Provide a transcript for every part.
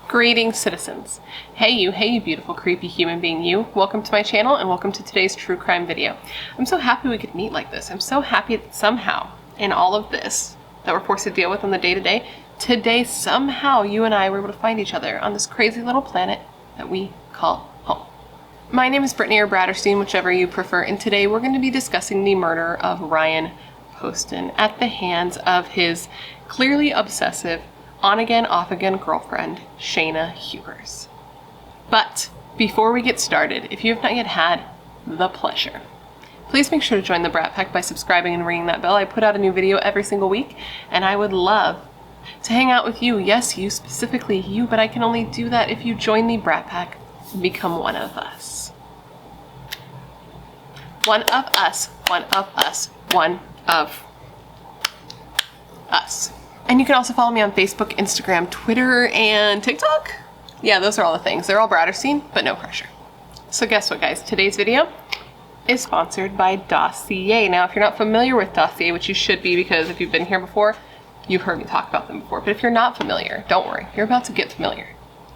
Greetings, citizens. Hey you beautiful creepy human being you. Welcome to my channel and welcome to today's true crime video. I'm so happy we could meet like this. I'm so happy that somehow in all of this that we're forced to deal with on the day-to-day, today somehow you and I were able to find each other on this crazy little planet that we call home. My name is Brittany or Bratterstein, whichever you prefer, and today we're going to be discussing the murder of Ryan Poston at the hands of his clearly obsessive on-again, off-again girlfriend, Shayna Hubers. But before we get started, if you have not yet had the pleasure, please make sure to join the Brat Pack by subscribing and ringing that bell. I put out a new video every single week, and I would love to hang out with you. Yes, you, specifically you, but I can only do that if you join the Brat Pack and become one of us. One of us, one of us, one of us. And you can also follow me on Facebook, Instagram, Twitter, and TikTok. Yeah, those are all the things. They're all Bratterstein, but no pressure. So guess what, guys? Today's video is sponsored by Dossier. Now, if you're not familiar with Dossier, which you should be because if you've been here before, you've heard me talk about them before. But if you're not familiar, don't worry. You're about to get familiar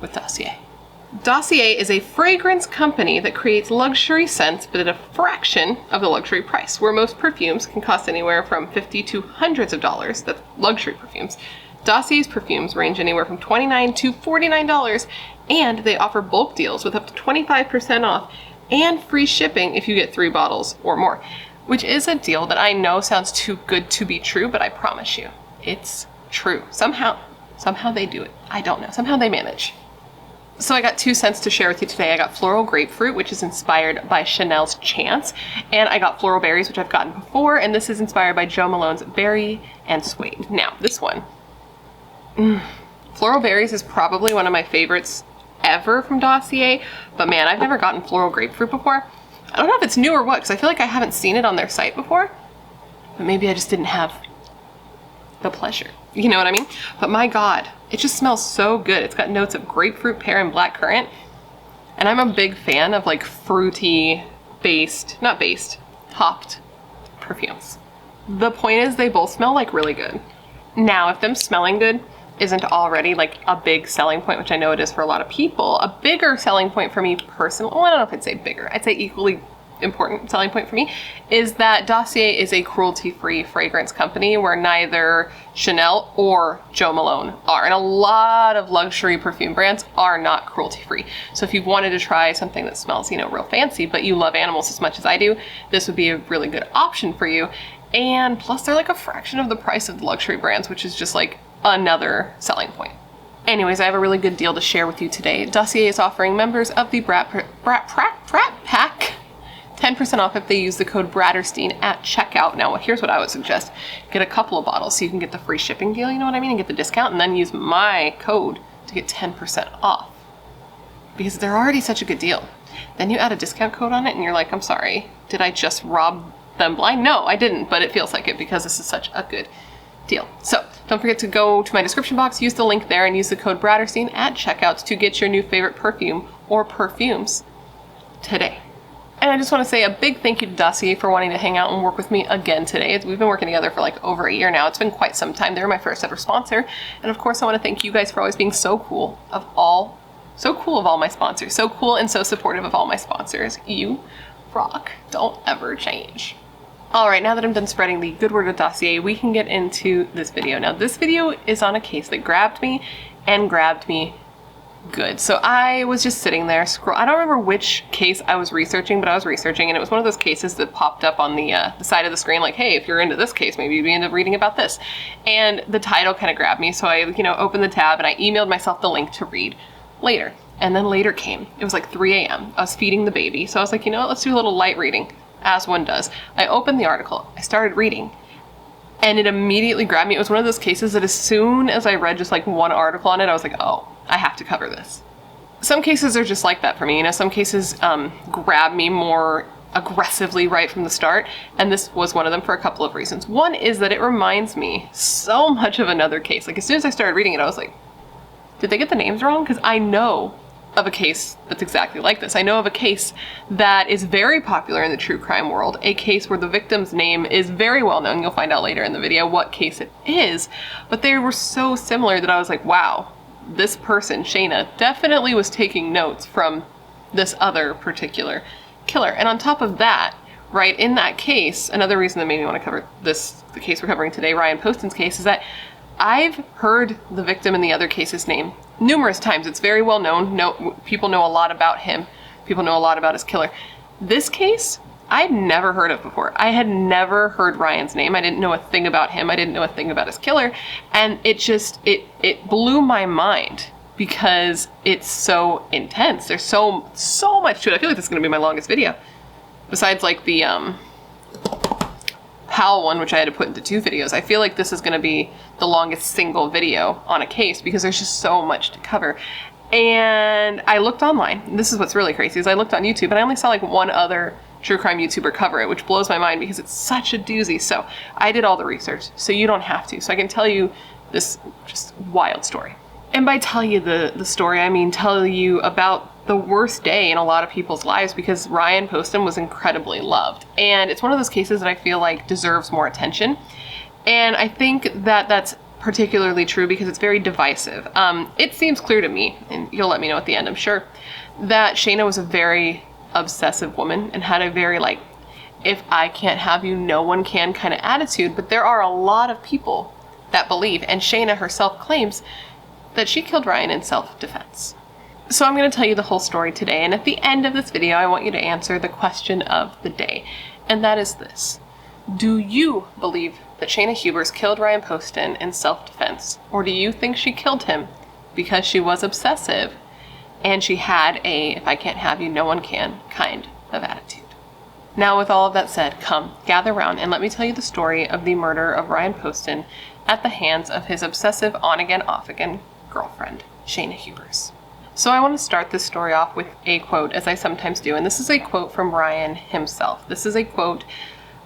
with Dossier. Dossier is a fragrance company that creates luxury scents, but at a fraction of the luxury price. Where most perfumes can cost anywhere from $50 to hundreds of dollars, that's luxury perfumes, Dossier's perfumes range anywhere from $29 to $49, and they offer bulk deals with up to 25% off and free shipping if you get 3 bottles or more, which is a deal that I know sounds too good to be true, but I promise you, it's true. Somehow they do it. I don't know. Somehow they manage. So I got 2 scents to share with you today. I got Floral Grapefruit, which is inspired by Chanel's Chance, and I got Floral Berries, which I've gotten before, and this is inspired by Jo Malone's Berry and Suede. Now, this one, Floral Berries is probably one of my favorites ever from Dossier, but man, I've never gotten Floral Grapefruit before. I don't know if it's new or what, because I feel like I haven't seen it on their site before, but maybe I just didn't have the pleasure. You know what I mean? But my God, it just smells so good. It's got notes of grapefruit, pear, and blackcurrant. And I'm a big fan of like fruity hopped perfumes. The point is they both smell like really good. Now, if them smelling good isn't already like a big selling point, which I know it is for a lot of people, a bigger selling point for me personally, well, I don't know if I'd say bigger, I'd say equally important selling point for me, is that Dossier is a cruelty-free fragrance company where neither Chanel or Jo Malone are. And a lot of luxury perfume brands are not cruelty-free. So if you've wanted to try something that smells, real fancy, but you love animals as much as I do, this would be a really good option for you. And plus they're like a fraction of the price of the luxury brands, which is just like another selling point. Anyways, I have a really good deal to share with you today. Dossier is offering members of the Brat Pack 10% off if they use the code BRATTERSTEIN at checkout. Now, here's what I would suggest. Get a couple of bottles so you can get the free shipping deal, you know what I mean, and get the discount, and then use my code to get 10% off. Because they're already such a good deal. Then you add a discount code on it and you're like, I'm sorry, did I just rob them blind? No, I didn't, but it feels like it because this is such a good deal. So don't forget to go to my description box, use the link there, and use the code BRATTERSTEIN at checkout to get your new favorite perfume or perfumes today. And I just want to say a big thank you to Dossier for wanting to hang out and work with me again today. We've been working together for like over a year now. It's been quite some time. They were my first ever sponsor. And of course, I want to thank you guys for always being so cool of all my sponsors. So cool and so supportive of all my sponsors. You rock. Don't ever change. All right, now that I'm done spreading the good word of Dossier, we can get into this video. Now, this video is on a case that grabbed me good. So I was just sitting there I don't remember which case I was researching, but I was researching, and it was one of those cases that popped up on the side of the screen like, hey, if you're into this case, maybe you'd be into reading about this. And the title kind of grabbed me, so I opened the tab and I emailed myself the link to read later. And then later came. It was like 3 a.m. I was feeding the baby, so I was like, you know what, let's do a little light reading, as one does. I opened the article, I started reading, and it immediately grabbed me. It was one of those cases that as soon as I read just like one article on it, I was like, oh, I have to cover this. Some cases are just like that for me. Some cases grab me more aggressively right from the start, and this was one of them for a couple of reasons. One is that it reminds me so much of another case. Like as soon as I started reading it, I was like, did they get the names wrong? Because I know of a case that's exactly like this. I know of a case that is very popular in the true crime world, a case where the victim's name is very well known. You'll find out later in the video what case it is, but they were so similar that I was like, wow, this person, Shayna, definitely was taking notes from this other particular killer. And on top of that, right, in that case, another reason that made me want to cover this, the case we're covering today, Ryan Poston's case, is that I've heard the victim in the other case's name numerous times. It's very well known. People know a lot about him. People know a lot about his killer. This case, I'd never heard of before. I had never heard Ryan's name. I didn't know a thing about him. I didn't know a thing about his killer. And it just, it blew my mind because it's so intense. There's so much to it. I feel like this is going to be my longest video. Besides like the Powell one, which I had to put into 2 videos, I feel like this is going to be the longest single video on a case because there's just so much to cover. And I looked online. This is what's really crazy, is I looked on YouTube and I only saw like one other true crime YouTuber cover it, which blows my mind because it's such a doozy. So I did all the research, so you don't have to. So I can tell you this just wild story. And by tell you the story, I mean tell you about the worst day in a lot of people's lives, because Ryan Poston was incredibly loved. And it's one of those cases that I feel like deserves more attention. And I think that that's particularly true because it's very divisive. It seems clear to me, and you'll let me know at the end, I'm sure, that Shayna was a very obsessive woman and had a very like, if I can't have you, no one can kind of attitude. But there are a lot of people that believe, and Shayna herself claims, that she killed Ryan in self-defense. So I'm going to tell you the whole story today, and at the end of this video I want you to answer the question of the day, and that is this: do you believe that Shayna Hubers killed Ryan Poston in self-defense, or do you think she killed him because she was obsessive and she had a if I can't have you, no one can kind of attitude? Now, with all of that said, come, gather round and let me tell you the story of the murder of Ryan Poston at the hands of his obsessive on-again, off-again girlfriend, Shayna Hubers. So I want to start this story off with a quote, as I sometimes do, and this is a quote from Ryan himself. This is a quote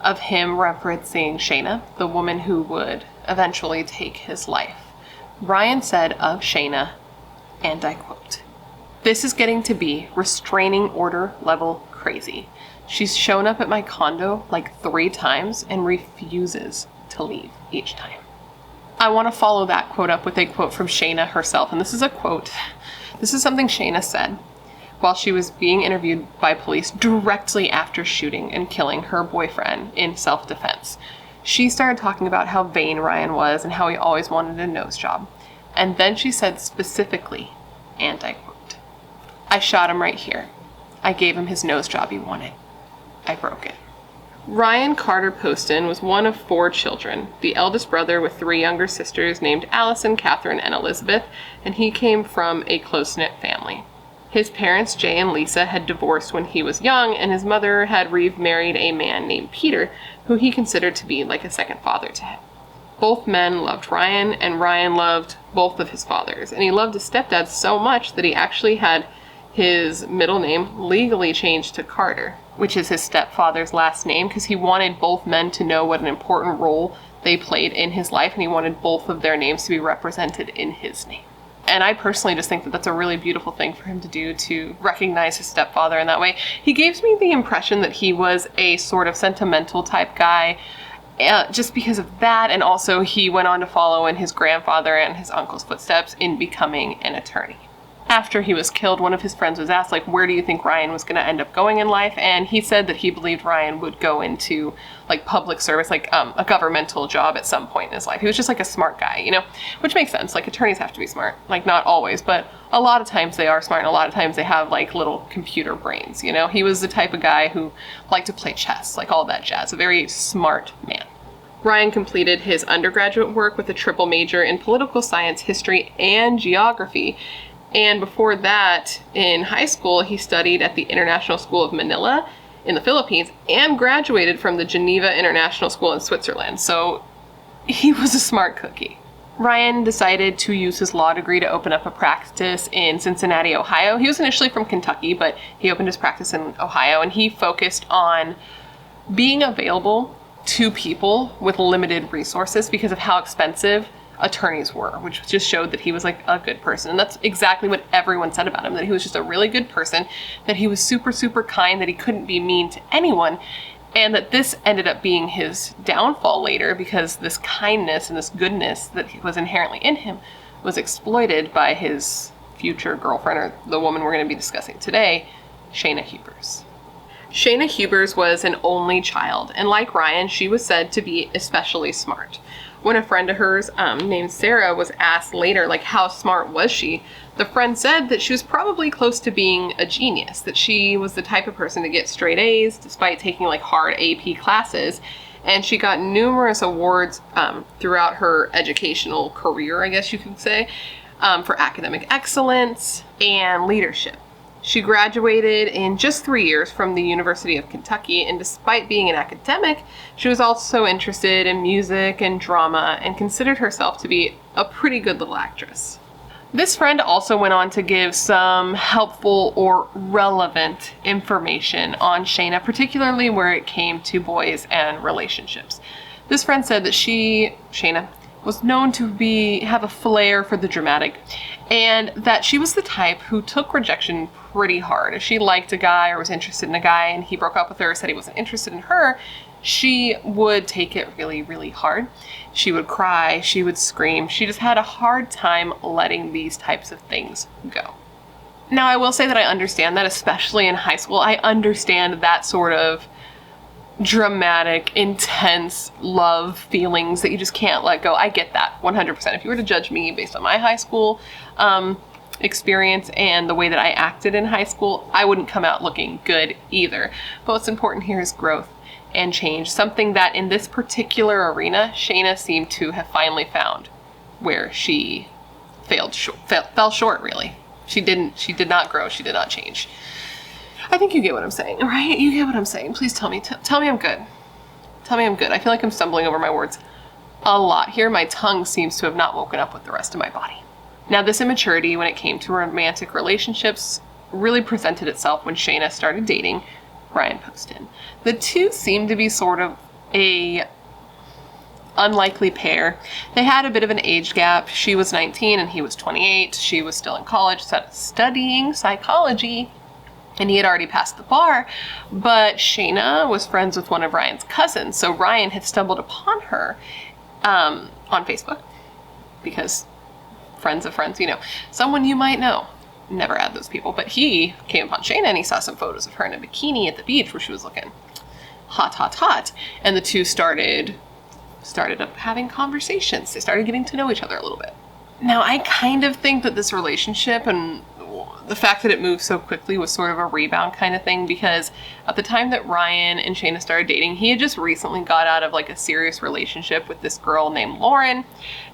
of him referencing Shayna, the woman who would eventually take his life. Ryan said of Shayna, and I quote, "This is getting to be restraining order level crazy. She's shown up at my condo like 3 times and refuses to leave each time." I want to follow that quote up with a quote from Shayna herself, and this is a quote. This is something Shayna said while she was being interviewed by police directly after shooting and killing her boyfriend in self-defense. She started talking about how vain Ryan was and how he always wanted a nose job. And then she said specifically, and I quote, "I shot him right here. I gave him his nose job he wanted. I broke it." Ryan Carter Poston was one of 4 children, the eldest brother with 3 younger sisters named Allison, Catherine, and Elizabeth, and he came from a close-knit family. His parents, Jay and Lisa, had divorced when he was young, and his mother had remarried a man named Peter, who he considered to be like a second father to him. Both men loved Ryan, and Ryan loved both of his fathers, and he loved his stepdad so much that he actually had his middle name legally changed to Carter, which is his stepfather's last name, because he wanted both men to know what an important role they played in his life, and he wanted both of their names to be represented in his name. And I personally just think that that's a really beautiful thing for him to do, to recognize his stepfather in that way. He gives me the impression that he was a sort of sentimental type guy, just because of that, and also he went on to follow in his grandfather and his uncle's footsteps in becoming an attorney. After he was killed, one of his friends was asked, like, where do you think Ryan was going to end up going in life? And he said that he believed Ryan would go into, like, public service, like, a governmental job at some point in his life. He was just, like, a smart guy, you know? Which makes sense. Like, attorneys have to be smart. Like, not always, but a lot of times they are smart, and a lot of times they have, like, little computer brains, you know? He was the type of guy who liked to play chess, like, all that jazz. A very smart man. Ryan completed his undergraduate work with a triple major in political science, history, and geography. And before that, in high school, he studied at the International School of Manila in the Philippines and graduated from the Geneva International School in Switzerland. So he was a smart cookie. Ryan decided to use his law degree to open up a practice in Cincinnati, Ohio. He was initially from Kentucky, but he opened his practice in Ohio, and he focused on being available to people with limited resources because of how expensive attorneys were, which just showed that he was like a good person. And that's exactly what everyone said about him, that he was just a really good person, that he was super, super kind, that he couldn't be mean to anyone, and that this ended up being his downfall later because this kindness and this goodness that was inherently in him was exploited by his future girlfriend, or the woman we're going to be discussing today, Shayna Hubers. Shayna Hubers was an only child, and like Ryan, she was said to be especially smart. When a friend of hers named Sarah was asked later, like, how smart was she, the friend said that she was probably close to being a genius, that she was the type of person to get straight A's despite taking like hard AP classes, and she got numerous awards throughout her educational career, I guess you could say, for academic excellence and leadership. She graduated in just 3 years from the University of Kentucky, and despite being an academic, she was also interested in music and drama and considered herself to be a pretty good little actress. This friend also went on to give some helpful or relevant information on Shayna, particularly where it came to boys and relationships. This friend said that Shayna, was known to have a flair for the dramatic, and that she was the type who took rejection pretty hard. If she liked a guy or was interested in a guy and he broke up with her or said he wasn't interested in her, she would take it really, really hard. She would cry, she would scream. She just had a hard time letting these types of things go. Now, I will say that I understand that, especially in high school. I understand that sort of dramatic, intense love feelings that you just can't let go. I get that 100%. If you were to judge me based on my high school experience and the way that I acted in high school, I wouldn't come out looking good either. But what's important here is growth and change, something that in this particular arena, Shayna seemed to have finally found, where she fell short, really. She did not grow, she did not change. I think you get what I'm saying, right? You get what I'm saying. Please tell me I'm good. Tell me I'm good. I feel like I'm stumbling over my words a lot here. My tongue seems to have not woken up with the rest of my body. Now, this immaturity when it came to romantic relationships really presented itself when Shayna started dating Ryan Poston. The two seemed to be sort of a unlikely pair. They had a bit of an age gap. She was 19 and he was 28. She was still in college studying psychology, and he had already passed the bar, but Shayna was friends with one of Ryan's cousins, so Ryan had stumbled upon her on Facebook, because friends of friends, someone you might know. Never add those people, but he came upon Shayna and he saw some photos of her in a bikini at the beach where she was looking hot, and the two started up having conversations. They started getting to know each other a little bit. Now, I kind of think that this relationship and the fact that it moved so quickly was sort of a rebound kind of thing, because at the time that Ryan and Shayna started dating, he had just recently got out of like a serious relationship with this girl named Lauren.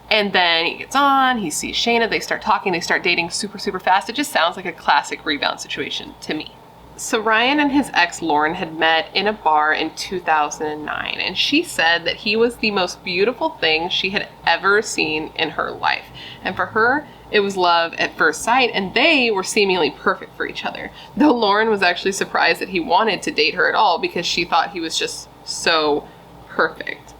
And then he gets on, he sees Shayna, they start talking, they start dating super, super fast. It just sounds like a classic rebound situation to me. So Ryan and his ex Lauren had met in a bar in 2009, and she said that he was the most beautiful thing she had ever seen in her life. And for her, it was love at first sight, and they were seemingly perfect for each other. Though Lauren was actually surprised that he wanted to date her at all, because she thought he was just so perfect.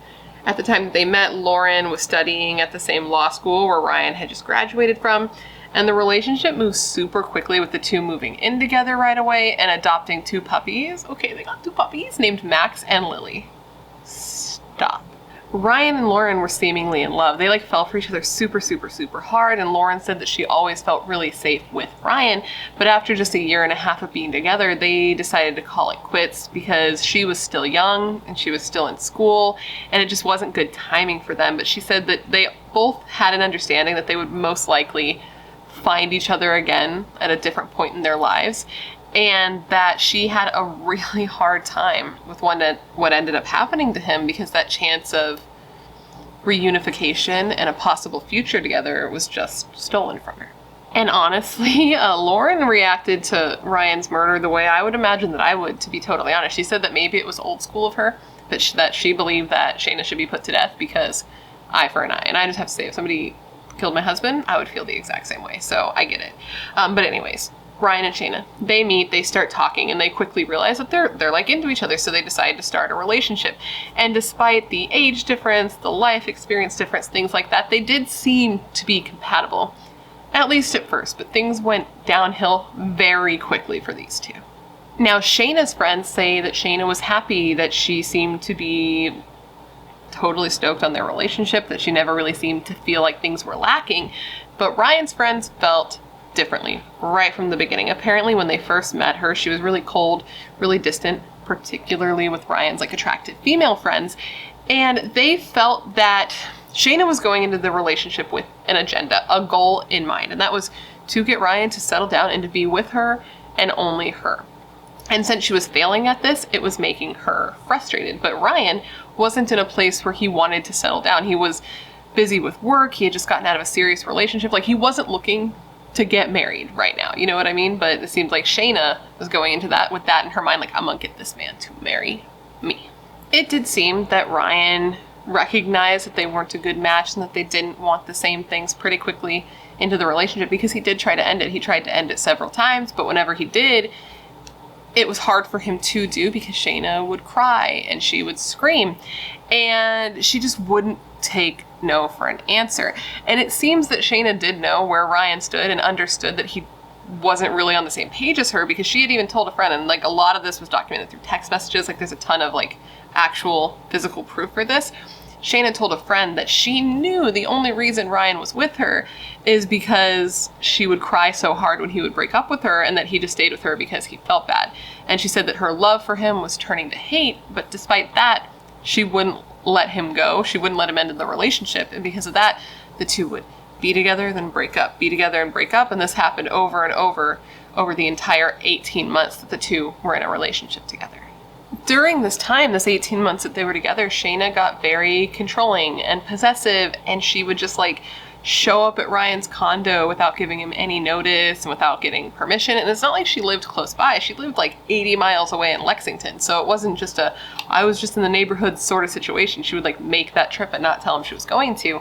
At the time that they met, Lauren was studying at the same law school where Ryan had just graduated from, and the relationship moved super quickly, with the two moving in together right away and adopting 2 puppies. Okay, they got 2 puppies named Max and Lily. Stop. Ryan and Lauren were seemingly in love. They fell for each other super, super, super hard, and Lauren said that she always felt really safe with Ryan, but after just a year and a half of being together, they decided to call it quits because she was still young and she was still in school, and it just wasn't good timing for them. But she said that they both had an understanding that they would most likely find each other again at a different point in their lives, and that she had a really hard time with what ended up happening to him, because that chance of reunification and a possible future together was just stolen from her. And honestly, Lauren reacted to Ryan's murder the way I would imagine that I would, to be totally honest. She said that maybe it was old school of her, that she believed that Shayna should be put to death because eye for an eye. And I just have to say, if somebody killed my husband, I would feel the exact same way. So I get it. But anyways, Ryan and Shayna, they meet, they start talking, and they quickly realize that they're like into each other, so they decide to start a relationship. And despite the age difference, the life experience difference, things like that, they did seem to be compatible, at least at first, but things went downhill very quickly for these two. Now, Shayna's friends say that Shayna was happy, that she seemed to be totally stoked on their relationship, that she never really seemed to feel like things were lacking. But Ryan's friends felt differently right from the beginning. Apparently when they first met her, she was really cold, really distant, particularly with Ryan's like attractive female friends. And they felt that Shayna was going into the relationship with an agenda, a goal in mind. And that was to get Ryan to settle down and to be with her and only her. And since she was failing at this, it was making her frustrated. But Ryan wasn't in a place where he wanted to settle down. He was busy with work. He had just gotten out of a serious relationship. Like, he wasn't looking to get married right now. You know what I mean? But it seemed like Shayna was going into that with that in her mind. Like, I'm gonna get this man to marry me. It did seem that Ryan recognized that they weren't a good match and that they didn't want the same things pretty quickly into the relationship, because he did try to end it. He tried to end it several times, but whenever he did, it was hard for him to do because Shayna would cry and she would scream and she just wouldn't take no for an answer. And it seems that Shayna did know where Ryan stood and understood that he wasn't really on the same page as her, because she had even told a friend, and like a lot of this was documented through text messages. Like, there's a ton of like actual physical proof for this. Shayna told a friend that she knew the only reason Ryan was with her is because she would cry so hard when he would break up with her, and that he just stayed with her because he felt bad. And she said that her love for him was turning to hate, but despite that, she wouldn't let him go. She wouldn't let him end the relationship. And because of that, the two would be together, then break up, be together and break up. And this happened over and over the entire 18 months that the two were in a relationship together. During this time, this 18 months that they were together, Shayna got very controlling and possessive, and she would just like show up at Ryan's condo without giving him any notice and without getting permission. And it's not like she lived close by. She lived like 80 miles away in Lexington. So it wasn't just I was just in the neighborhood sort of situation. She would like make that trip and not tell him she was going to.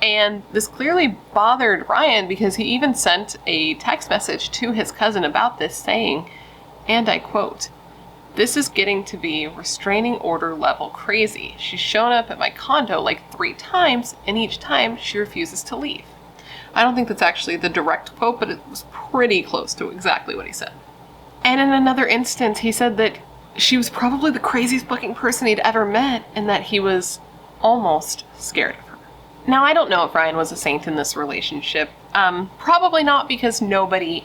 And this clearly bothered Ryan, because he even sent a text message to his cousin about this, saying, and I quote, "This is getting to be restraining order level crazy. She's shown up at my condo like 3 times, and each time she refuses to leave." I don't think that's actually the direct quote, but it was pretty close to exactly what he said. And in another instance, he said that she was probably the craziest fucking person he'd ever met, and that he was almost scared of her. Now, I don't know if Ryan was a saint in this relationship. Probably not, because nobody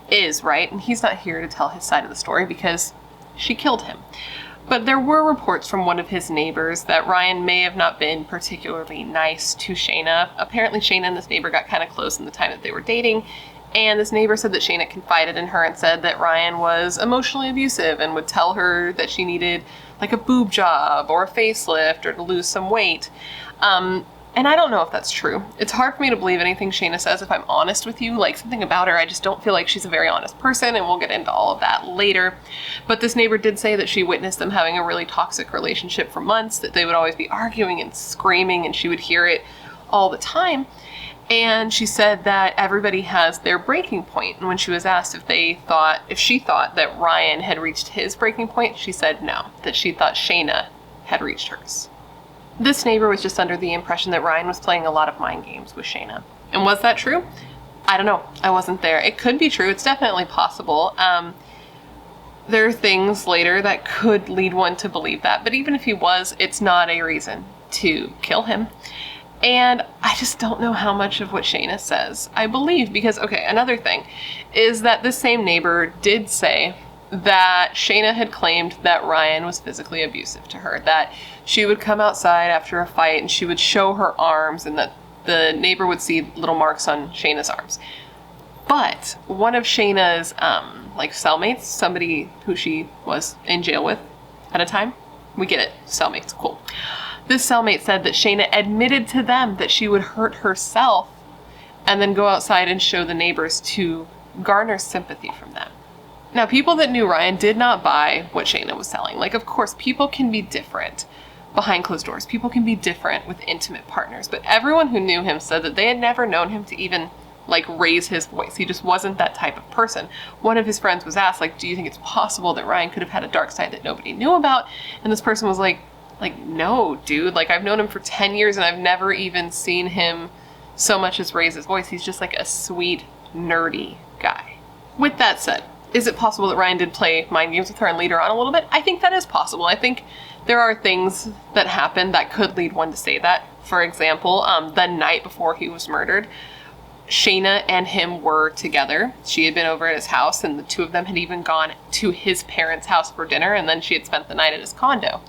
is, right? And he's not here to tell his side of the story because she killed him. But there were reports from one of his neighbors that Ryan may have not been particularly nice to Shayna. Apparently Shayna and this neighbor got kind of close in the time that they were dating, and this neighbor said that Shayna confided in her and said that Ryan was emotionally abusive and would tell her that she needed like a boob job or a facelift or to lose some weight. And I don't know if that's true. It's hard for me to believe anything Shayna says, if I'm honest with you. Like, something about her, I just don't feel like she's a very honest person, and we'll get into all of that later. But this neighbor did say that she witnessed them having a really toxic relationship for months, that they would always be arguing and screaming, and she would hear it all the time. And she said that everybody has their breaking point. And when she was asked if she thought that Ryan had reached his breaking point, she said no, that she thought Shayna had reached hers. This neighbor was just under the impression that Ryan was playing a lot of mind games with Shayna. And was that true? I don't know. I wasn't there. It could be true. It's definitely possible. There are things later that could lead one to believe that. But even if he was, it's not a reason to kill him. And I just don't know how much of what Shayna says I believe. Because, okay, another thing is that this same neighbor did say that Shayna had claimed that Ryan was physically abusive to her, that she would come outside after a fight and she would show her arms, and that the neighbor would see little marks on Shayna's arms. But one of Shayna's like cellmates, somebody who she was in jail with at a time, we get it, cellmates, cool. This cellmate said that Shayna admitted to them that she would hurt herself and then go outside and show the neighbors to garner sympathy from them. Now, people that knew Ryan did not buy what Shayna was selling. Like, of course, people can be different behind closed doors. People can be different with intimate partners. But everyone who knew him said that they had never known him to even, like, raise his voice. He just wasn't that type of person. One of his friends was asked, like, do you think it's possible that Ryan could have had a dark side that nobody knew about? And this person was like, no, dude. Like, I've known him for 10 years and I've never even seen him so much as raise his voice. He's just, like, a sweet, nerdy guy. With that said, is it possible that Ryan did play mind games with her and lead her on a little bit? I think that is possible. I think there are things that happened that could lead one to say that. For example, the night before he was murdered, Shayna and him were together. She had been over at his house, and the two of them had even gone to his parents' house for dinner, and then she had spent the night at his condo.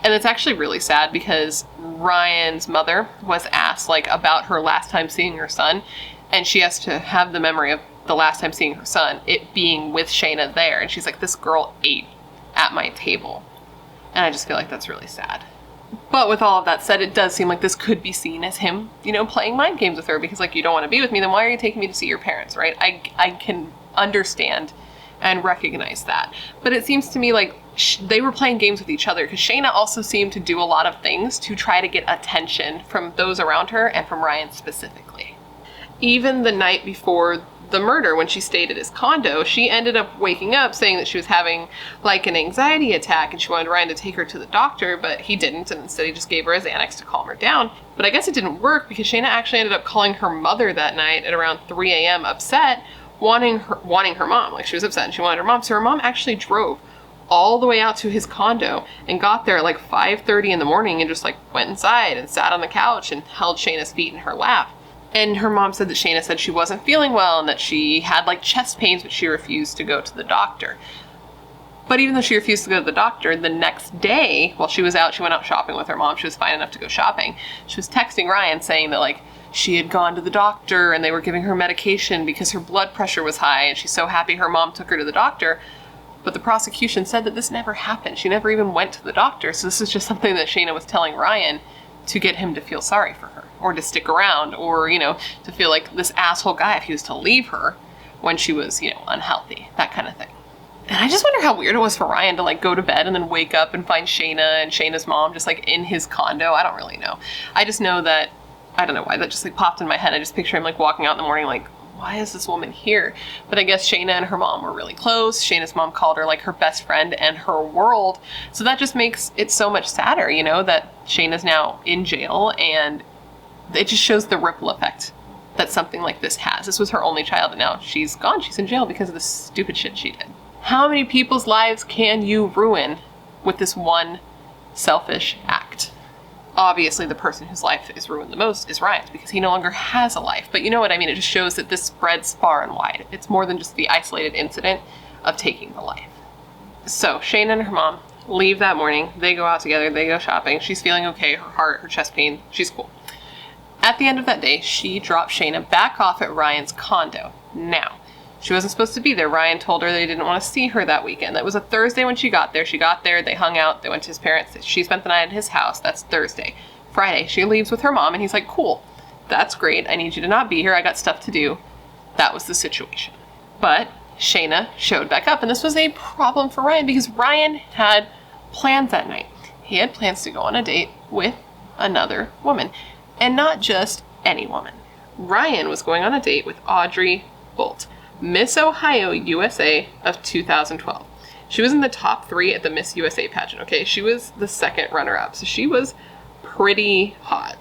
And it's actually really sad because Ryan's mother was asked, like, about her last time seeing her son, and she has to have the memory of the last time seeing her son, it being with Shayna there. And she's like, this girl ate at my table. And I just feel like that's really sad. But with all of that said, it does seem like this could be seen as him, you know, playing mind games with her, because, like, you don't want to be with me, then why are you taking me to see your parents, right? I can understand and recognize that. But it seems to me like they were playing games with each other, because Shayna also seemed to do a lot of things to try to get attention from those around her and from Ryan specifically. Even the night before the murder, when she stayed at his condo, she ended up waking up saying that she was having like an anxiety attack and she wanted Ryan to take her to the doctor, but he didn't, and instead he just gave her his Xanax to calm her down. But I guess it didn't work, because Shayna actually ended up calling her mother that night at around 3 a.m. upset, wanting her mom. Like, she was upset and she wanted her mom. So her mom actually drove all the way out to his condo and got there at like 5:30 in the morning and just like went inside and sat on the couch and held Shayna's feet in her lap. And her mom said that Shayna said she wasn't feeling well and that she had like chest pains, but she refused to go to the doctor. But even though she refused to go to the doctor, the next day, while she was out, she went out shopping with her mom. She was fine enough to go shopping. She was texting Ryan saying that, like, she had gone to the doctor and they were giving her medication because her blood pressure was high, and she's so happy her mom took her to the doctor. But the prosecution said that this never happened. She never even went to the doctor. So this is just something that Shayna was telling Ryan to get him to feel sorry for her, or to stick around, or, you know, to feel like this asshole guy if he was to leave her when she was, you know, unhealthy, that kind of thing. And I just wonder how weird it was for Ryan to, like, go to bed and then wake up and find Shayna and Shayna's mom just, like, in his condo. I don't really know. I just know that, I don't know why, that just, like, popped in my head. I just picture him, like, walking out in the morning, like, why is this woman here? But I guess Shayna and her mom were really close. Shayna's mom called her, like, her best friend and her world. So that just makes it so much sadder, you know, that Shayna's now in jail, and it just shows the ripple effect that something like this has. This was her only child, and now she's gone. She's in jail because of the stupid shit she did. How many people's lives can you ruin with this one selfish act? Obviously, the person whose life is ruined the most is Ryan's, because he no longer has a life. But you know what I mean? It just shows that this spreads far and wide. It's more than just the isolated incident of taking the life. So Shayna and her mom leave that morning. They go out together. They go shopping. She's feeling okay. Her heart, her chest pain. She's cool. At the end of that day, she dropped Shayna back off at Ryan's condo. Now, she wasn't supposed to be there. Ryan told her they didn't want to see her that weekend. That was a Thursday when she got there. She got there, they hung out, they went to his parents. She spent the night at his house. That's Thursday. Friday, she leaves with her mom, and he's like, cool, that's great. I need you to not be here. I got stuff to do. That was the situation. But Shayna showed back up, and this was a problem for Ryan, because Ryan had plans that night. He had plans to go on a date with another woman, and not just any woman. Ryan was going on a date with Audrey Bolt, Miss Ohio USA of 2012. She was in the top 3 at the Miss USA pageant, okay? She was the second runner-up, so she was pretty hot,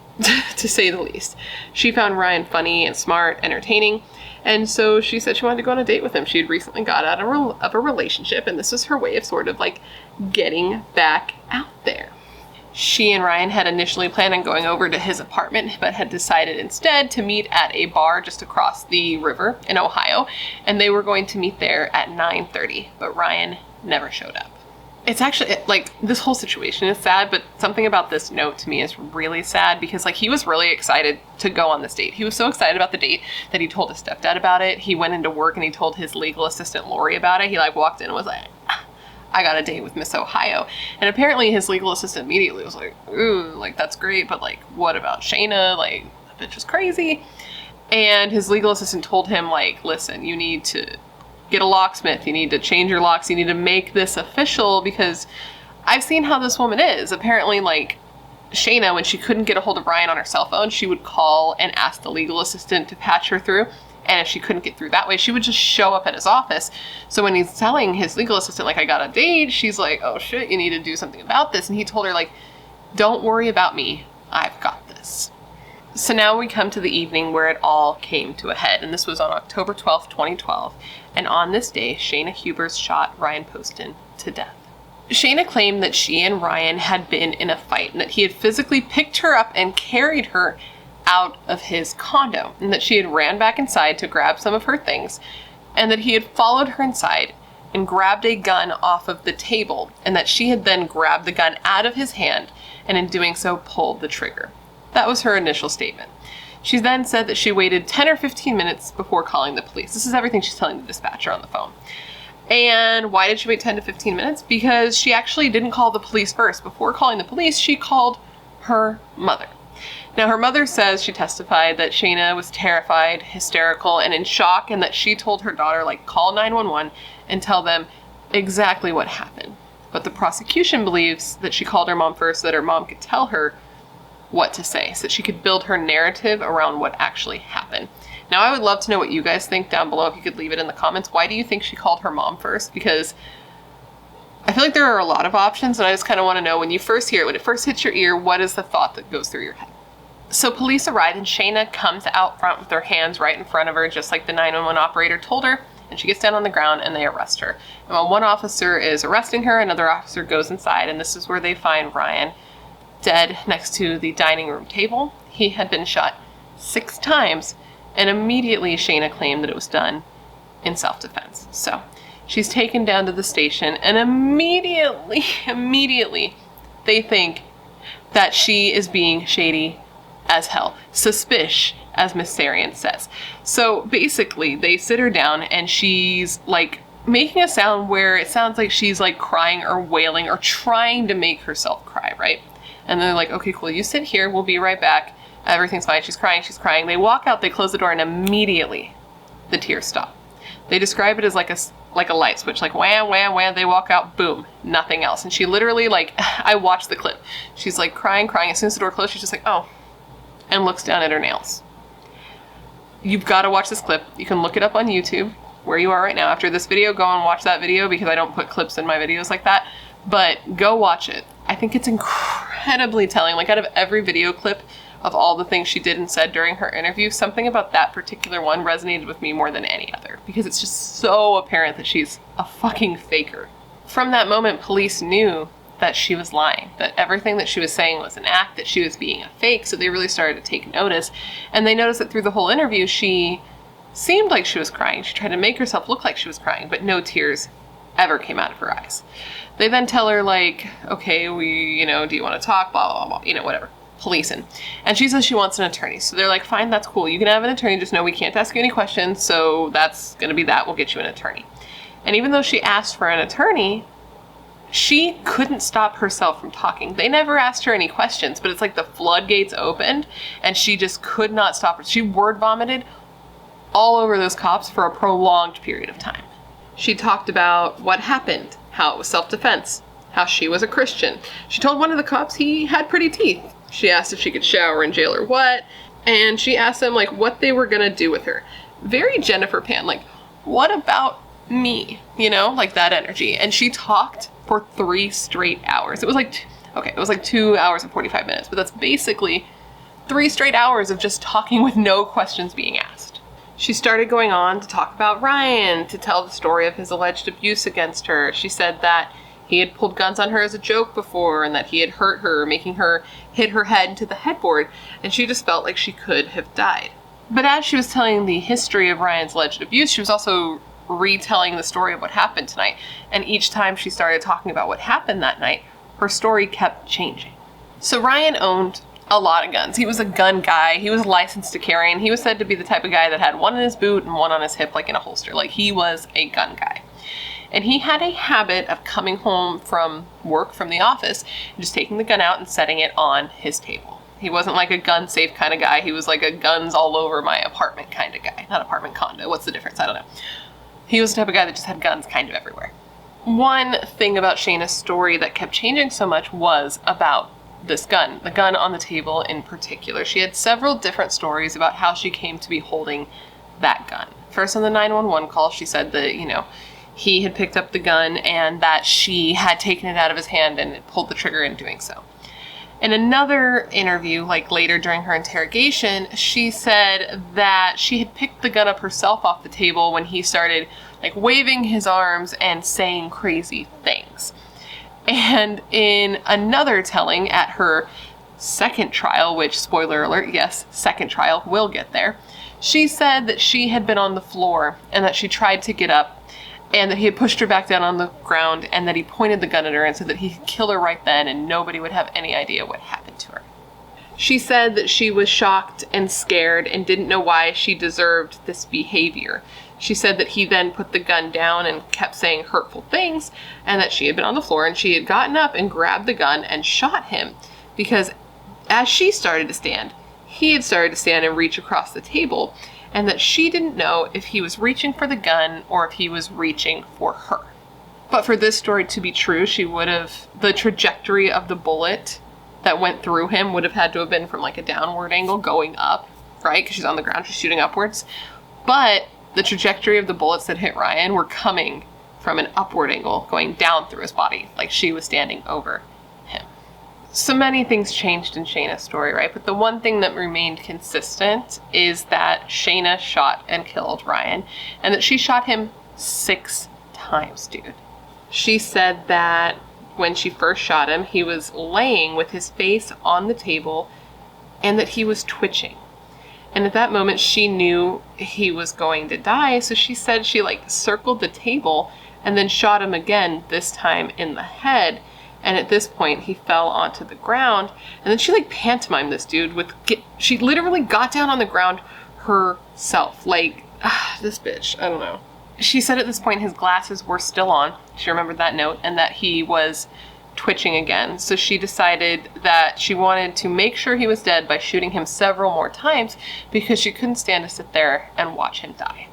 to say the least. She found Ryan funny and smart, entertaining, and so she said she wanted to go on a date with him. She had recently got out of a relationship, and this was her way of sort of, like, getting back out there. She and Ryan had initially planned on going over to his apartment, but had decided instead to meet at a bar just across the river in Ohio, and they were going to meet there at 9:30, but Ryan never showed up. It's actually, like, this whole situation is sad, but something about this note to me is really sad, because, like, he was really excited to go on this date. He was so excited about the date that he told his stepdad about it. He went into work and he told his legal assistant Lori about it. He, like, walked in and was like, I got a date with Miss Ohio. And apparently his legal assistant immediately was like, ooh, like, that's great, but, like, what about Shayna? Like, the bitch is crazy. And his legal assistant told him, like, listen, you need to get a locksmith. You need to change your locks. You need to make this official, because I've seen how this woman is. Apparently, like, Shayna, when she couldn't get a hold of Ryan on her cell phone, she would call and ask the legal assistant to patch her through. And if she couldn't get through that way, she would just show up at his office. So when he's telling his legal assistant, like, I got a date, she's like, oh shit, you need to do something about this. And he told her, like, don't worry about me. I've got this. So now we come to the evening where it all came to a head. And this was on October 12th, 2012. And on this day, Shayna Hubers shot Ryan Poston to death. Shayna claimed that she and Ryan had been in a fight and that he had physically picked her up and carried her out of his condo, and that she had ran back inside to grab some of her things, and that he had followed her inside and grabbed a gun off of the table, and that she had then grabbed the gun out of his hand and in doing so pulled the trigger. That was her initial statement. She then said that she waited 10 or 15 minutes before calling the police. This is everything she's telling the dispatcher on the phone. And why did she wait 10 to 15 minutes? Because she actually didn't call the police first. Before calling the police, she called her mother. Now, her mother says she testified that Shayna was terrified, hysterical, and in shock, and that she told her daughter, like, call 911 and tell them exactly what happened. But the prosecution believes that she called her mom first so that her mom could tell her what to say, so that she could build her narrative around what actually happened. Now, I would love to know what you guys think down below, if you could leave it in the comments. Why do you think she called her mom first? Because I feel like there are a lot of options, and I just kind of want to know, when you first hear it, when it first hits your ear, what is the thought that goes through your head? So police arrive, and Shayna comes out front with her hands right in front of her, just like the 911 operator told her, and she gets down on the ground and they arrest her. And while one officer is arresting her, another officer goes inside, and this is where they find Ryan dead next to the dining room table. He had been shot 6 times, and immediately Shayna claimed that it was done in self-defense. So she's taken down to the station, and immediately they think that she is being shady as hell, suspicious, as Miss Sarian says. So basically they sit her down, and she's like making a sound where it sounds like she's like crying or wailing or trying to make herself cry, right? And they're like, okay, cool, you sit here, we'll be right back. Everything's fine. She's crying, she's crying. They walk out, they close the door, and immediately the tears stop. They describe it as like a light switch, like wham, wham, wham. They walk out, boom, nothing else. And she literally, like, I watched the clip. She's like crying. As soon as the door closed, she's just like, oh, and looks down at her nails. You've got to watch this clip. You can look it up on YouTube where you are right now. After this video, go and watch that video, because I don't put clips in my videos like that. But go watch it. I think it's incredibly telling. Like, out of every video clip of all the things she did and said during her interview, something about that particular one resonated with me more than any other, because it's just so apparent that she's a fucking faker. From that moment, police knew that she was lying, that everything that she was saying was an act, that she was being a fake, so they really started to take notice. And they noticed that through the whole interview, she seemed like she was crying. She tried to make herself look like she was crying, but no tears ever came out of her eyes. They then tell her, like, okay, do you want to talk, blah, blah, blah, whatever. Policing. And she says she wants an attorney. So they're like, fine, that's cool. You can have an attorney, just know we can't ask you any questions, so that's going to be that. We'll get you an attorney. And even though she asked for an attorney, she couldn't stop herself from talking. They never asked her any questions, but it's like the floodgates opened, and she just could not stop her. She word vomited all over those cops for a prolonged period of time. She talked about what happened, how it was self-defense, how she was a Christian. She told one of the cops he had pretty teeth. She asked if she could shower in jail or what, and she asked them, like, what they were gonna do with her. Very Jennifer Pan, like, what about me? Like that energy. And she talked for 3 straight hours. It was like, it was like 2 hours and 45 minutes, but that's basically 3 straight hours of just talking with no questions being asked. She started going on to talk about Ryan, to tell the story of his alleged abuse against her. She said that he had pulled guns on her as a joke before, and that he had hurt her, making her hit her head into the headboard, and she just felt like she could have died. But as she was telling the history of Ryan's alleged abuse, she was also retelling the story of what happened tonight. And each time she started talking about what happened that night, her story kept changing. So Ryan owned a lot of guns. He was a gun guy. He was licensed to carry, and he was said to be the type of guy that had one in his boot and one on his hip, like in a holster. Like, he was a gun guy. And he had a habit of coming home from work, from the office, and just taking the gun out and setting it on his table. He wasn't like a gun safe kind of guy. He was like a guns all over my apartment kind of guy. Not apartment, condo. What's the difference? I don't know. He was the type of guy that just had guns kind of everywhere. One thing about Shayna's story that kept changing so much was about this gun, the gun on the table in particular. She had several different stories about how she came to be holding that gun. First, on the 911 call, she said that, he had picked up the gun and that she had taken it out of his hand and pulled the trigger in doing so. In another interview, like later during her interrogation, she said that she had picked the gun up herself off the table when he started like waving his arms and saying crazy things. And in another telling at her second trial, which, spoiler alert, yes, second trial, we'll get there, she said that she had been on the floor and that she tried to get up and that he had pushed her back down on the ground and that he pointed the gun at her and said that he could kill her right then and nobody would have any idea what happened to her. She said that she was shocked and scared and didn't know why she deserved this behavior. She said that he then put the gun down and kept saying hurtful things and that she had been on the floor and she had gotten up and grabbed the gun and shot him because as she started to stand, he had started to stand and reach across the table, and that she didn't know if he was reaching for the gun or if he was reaching for her. But for this story to be true, the trajectory of the bullet that went through him would have had to have been from like a downward angle going up, right? Because she's on the ground, she's shooting upwards. But the trajectory of the bullets that hit Ryan were coming from an upward angle, going down through his body, like she was standing over him. So many things changed in Shayna's story, right? But the one thing that remained consistent is that Shayna shot and killed Ryan, and that she shot him 6 times, dude. She said that when she first shot him, he was laying with his face on the table and that he was twitching. And at that moment, she knew he was going to die, so she said she circled the table and then shot him again, this time in the head. And at this point, he fell onto the ground. And then she pantomimed this dude she literally got down on the ground herself. This bitch, I don't know. She said at this point his glasses were still on. She remembered that note, and that he was twitching again. So she decided that she wanted to make sure he was dead by shooting him several more times because she couldn't stand to sit there and watch him die.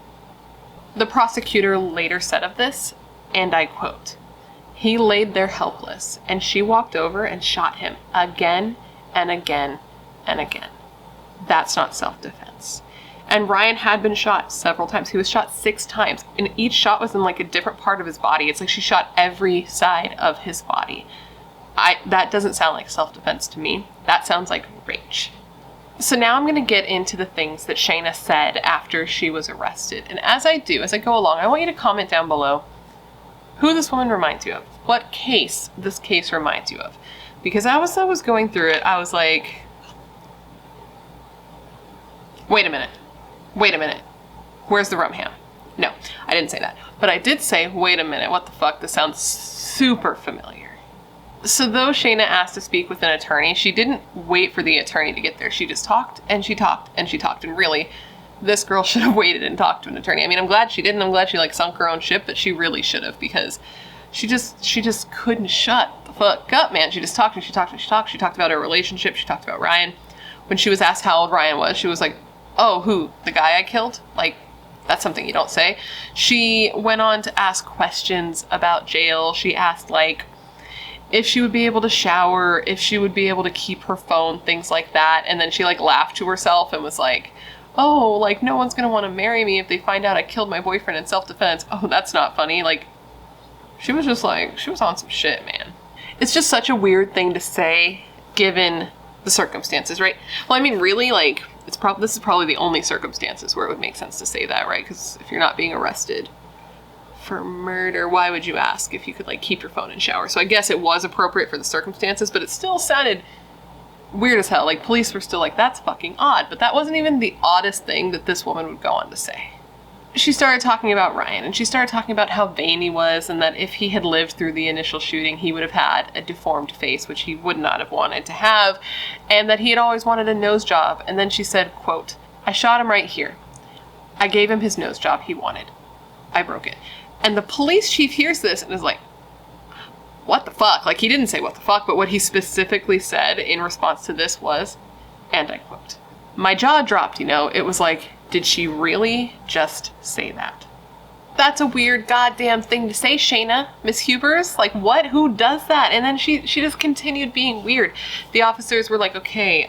The prosecutor later said of this, and I quote, "He laid there helpless, and she walked over and shot him again and again and again. That's not self-defense." And Ryan had been shot several times. He was shot 6 times, and each shot was in a different part of his body. It's like she shot every side of his body. That doesn't sound like self-defense to me. That sounds like rage. So now I'm going to get into the things that Shayna said after she was arrested. And as I go along, I want you to comment down below who this woman reminds you of. What case this case reminds you of. Because as I was going through it, I was like, wait a minute. Where's the rum ham? No, I didn't say that. But I did say, wait a minute, what the fuck? This sounds super familiar. So though Shayna asked to speak with an attorney, she didn't wait for the attorney to get there. She just talked and she talked and she talked. And really, this girl should have waited and talked to an attorney. I mean, I'm glad she didn't. I'm glad she sunk her own ship, but she really should have, because she just couldn't shut the fuck up, man. She just talked and she talked and she talked. She talked about her relationship. She talked about Ryan. When she was asked how old Ryan was, she was like, "Oh, who? The guy I killed?" That's something you don't say. She went on to ask questions about jail. She asked, if she would be able to shower, if she would be able to keep her phone, things like that. And then she, laughed to herself and was like, "Oh, no one's going to want to marry me if they find out I killed my boyfriend in self-defense. Oh, that's not funny." She was just she was on some shit, man. It's just such a weird thing to say, given the circumstances, right? Well, I mean, really, this is probably the only circumstances where it would make sense to say that, right? Because if you're not being arrested for murder, why would you ask if you could keep your phone and shower? So I guess it was appropriate for the circumstances, but it still sounded weird as hell. Police were still that's fucking odd. But that wasn't even the oddest thing that this woman would go on to say. She started talking about Ryan, and she started talking about how vain he was, and that if he had lived through the initial shooting, he would have had a deformed face, which he would not have wanted to have, and that he had always wanted a nose job. And then she said, quote, "I shot him right here. I gave him his nose job he wanted. I broke it." And the police chief hears this and is like, what the fuck? He didn't say what the fuck, but what he specifically said in response to this was, and I quote, "My jaw dropped, It was did she really just say that?" That's a weird goddamn thing to say, Shayna. Miss Hubers? What? Who does that? And then she just continued being weird. The officers were like, "Okay,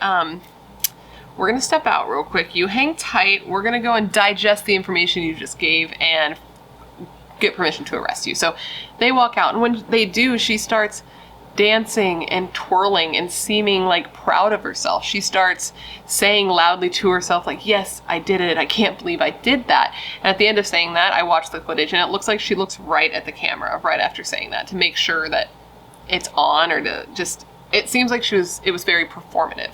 we're gonna step out real quick. You hang tight. We're gonna go and digest the information you just gave and get permission to arrest you." So they walk out, and when they do, she starts dancing and twirling and seeming proud of herself. She starts saying loudly to herself, "Yes, I did it. I can't believe I did that." And at the end of saying that, I watched the footage, and it looks like she looks right at the camera right after saying that to make sure that it's on, or to just it seems like it was very performative.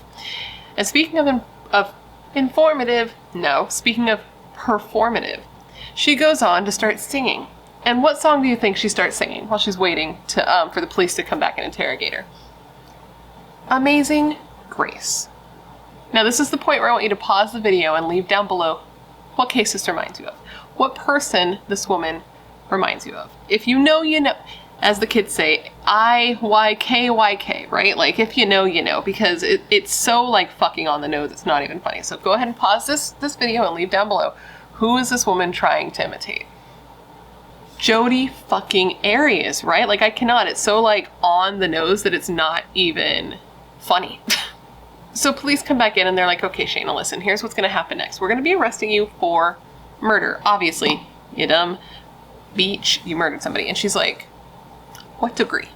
And speaking of informative, no, speaking of performative, she goes on to start singing. And what song do you think she starts singing while she's waiting to for the police to come back and interrogate her? Amazing Grace. Now this is the point where I want you to pause the video and leave down below what case this reminds you of. What person this woman reminds you of. If you know, you know. As the kids say, I-Y-K-Y-K, right? Like, if you know, you know, because it's so, like, fucking on the nose, it's not even funny. So go ahead and pause this video and leave down below. Who is this woman trying to imitate? Jodi fucking Arias, right? Like, I cannot. It's so, like, on the nose that it's not even funny. So police come back in and they're like, okay, Shayna, listen, here's what's going to happen next. We're going to be arresting you for murder. Obviously, you dumb bitch, you murdered somebody. And she's like, what degree?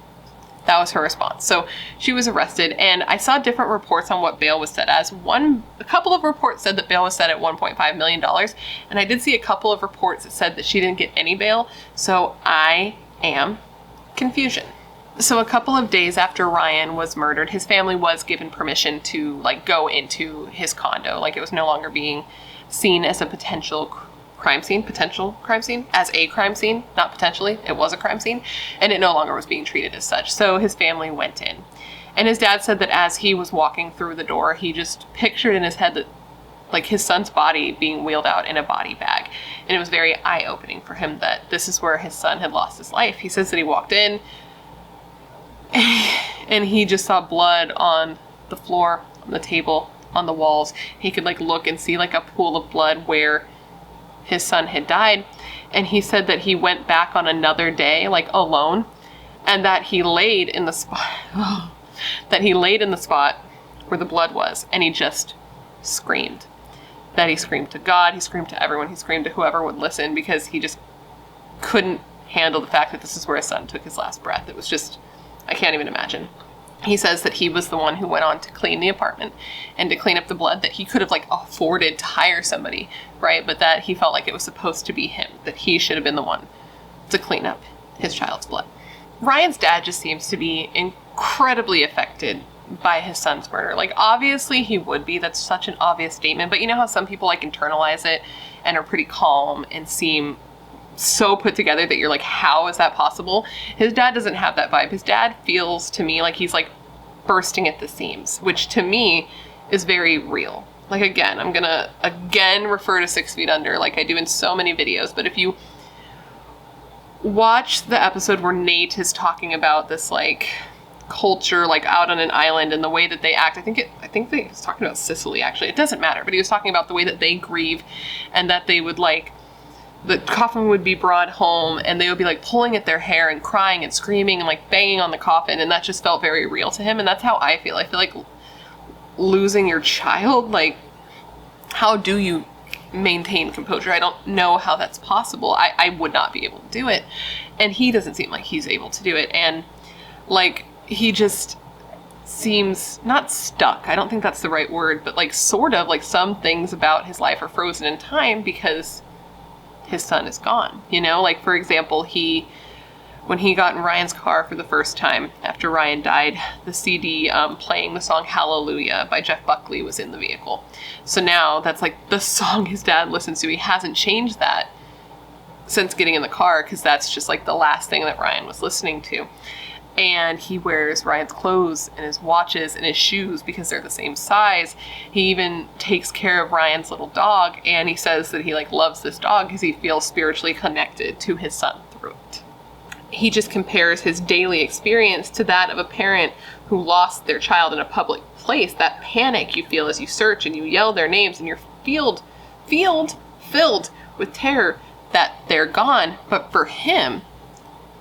That was her response. So she was arrested, and I saw different reports on what bail was set as. A couple of reports said that bail was set at $1.5 million, and I did see a couple of reports that said that she didn't get any bail, so I am confusion. So a couple of days after Ryan was murdered, his family was given permission to, like, go into his condo. Like, it was no longer being seen as a potential crime scene, as a crime scene, not potentially, it was a crime scene, and it no longer was being treated as such. So his family went in. And his dad said that as he was walking through the door, he just pictured in his head that, like, his son's body being wheeled out in a body bag. And it was very eye-opening for him that this is where his son had lost his life. He says that he walked in, and he just saw blood on the floor, on the table, on the walls. He could, like, look and see, like, a pool of blood where his son had died. And he said that he went back on another day, like, alone, and that he laid in the spot where the blood was, and he just screamed. That he screamed to God, he screamed to everyone, he screamed to whoever would listen, because he just couldn't handle the fact that this is where his son took his last breath. It was just, I can't even imagine. He says that he was the one who went on to clean the apartment and to clean up the blood, that he could have, like, afforded to hire somebody, right? But that he felt like it was supposed to be him, that he should have been the one to clean up his child's blood. Ryan's dad just seems to be incredibly affected by his son's murder. Like, obviously he would be. That's such an obvious statement. But you know how some people, like, internalize it and are pretty calm and seem so put together that you're like, how is that possible? His dad doesn't have that vibe. His dad feels to me like he's, like, bursting at the seams, which to me is very real. Like, again, I'm gonna refer to 6 Feet Under like I do in so many videos, but if you watch the episode where Nate is talking about this, like, culture, like, out on an island and the way that they act, I think he was talking about Sicily, actually. It doesn't matter, but he was talking about the way that they grieve, and that they would, like, the coffin would be brought home and they would be, like, pulling at their hair and crying and screaming and, like, banging on the coffin, and that just felt very real to him. And that's how I feel. I feel like losing your child, like, how do you maintain composure? I don't know how that's possible. I would not be able to do it, and he doesn't seem like he's able to do it. And, like, he just seems not stuck, I don't think that's the right word, but, like, sort of, like, some things about his life are frozen in time because his son is gone, you know? Like, for example, when he got in Ryan's car for the first time after Ryan died, the CD playing the song Hallelujah by Jeff Buckley was in the vehicle. So now that's, like, the song his dad listens to. He hasn't changed that since getting in the car, because that's just, like, the last thing that Ryan was listening to. And he wears Ryan's clothes and his watches and his shoes because they're the same size. He even takes care of Ryan's little dog, and he says that he, like, loves this dog because he feels spiritually connected to his son through it. He just compares his daily experience to that of a parent who lost their child in a public place. That panic you feel as you search and you yell their names, and you're filled with terror that they're gone. But for him,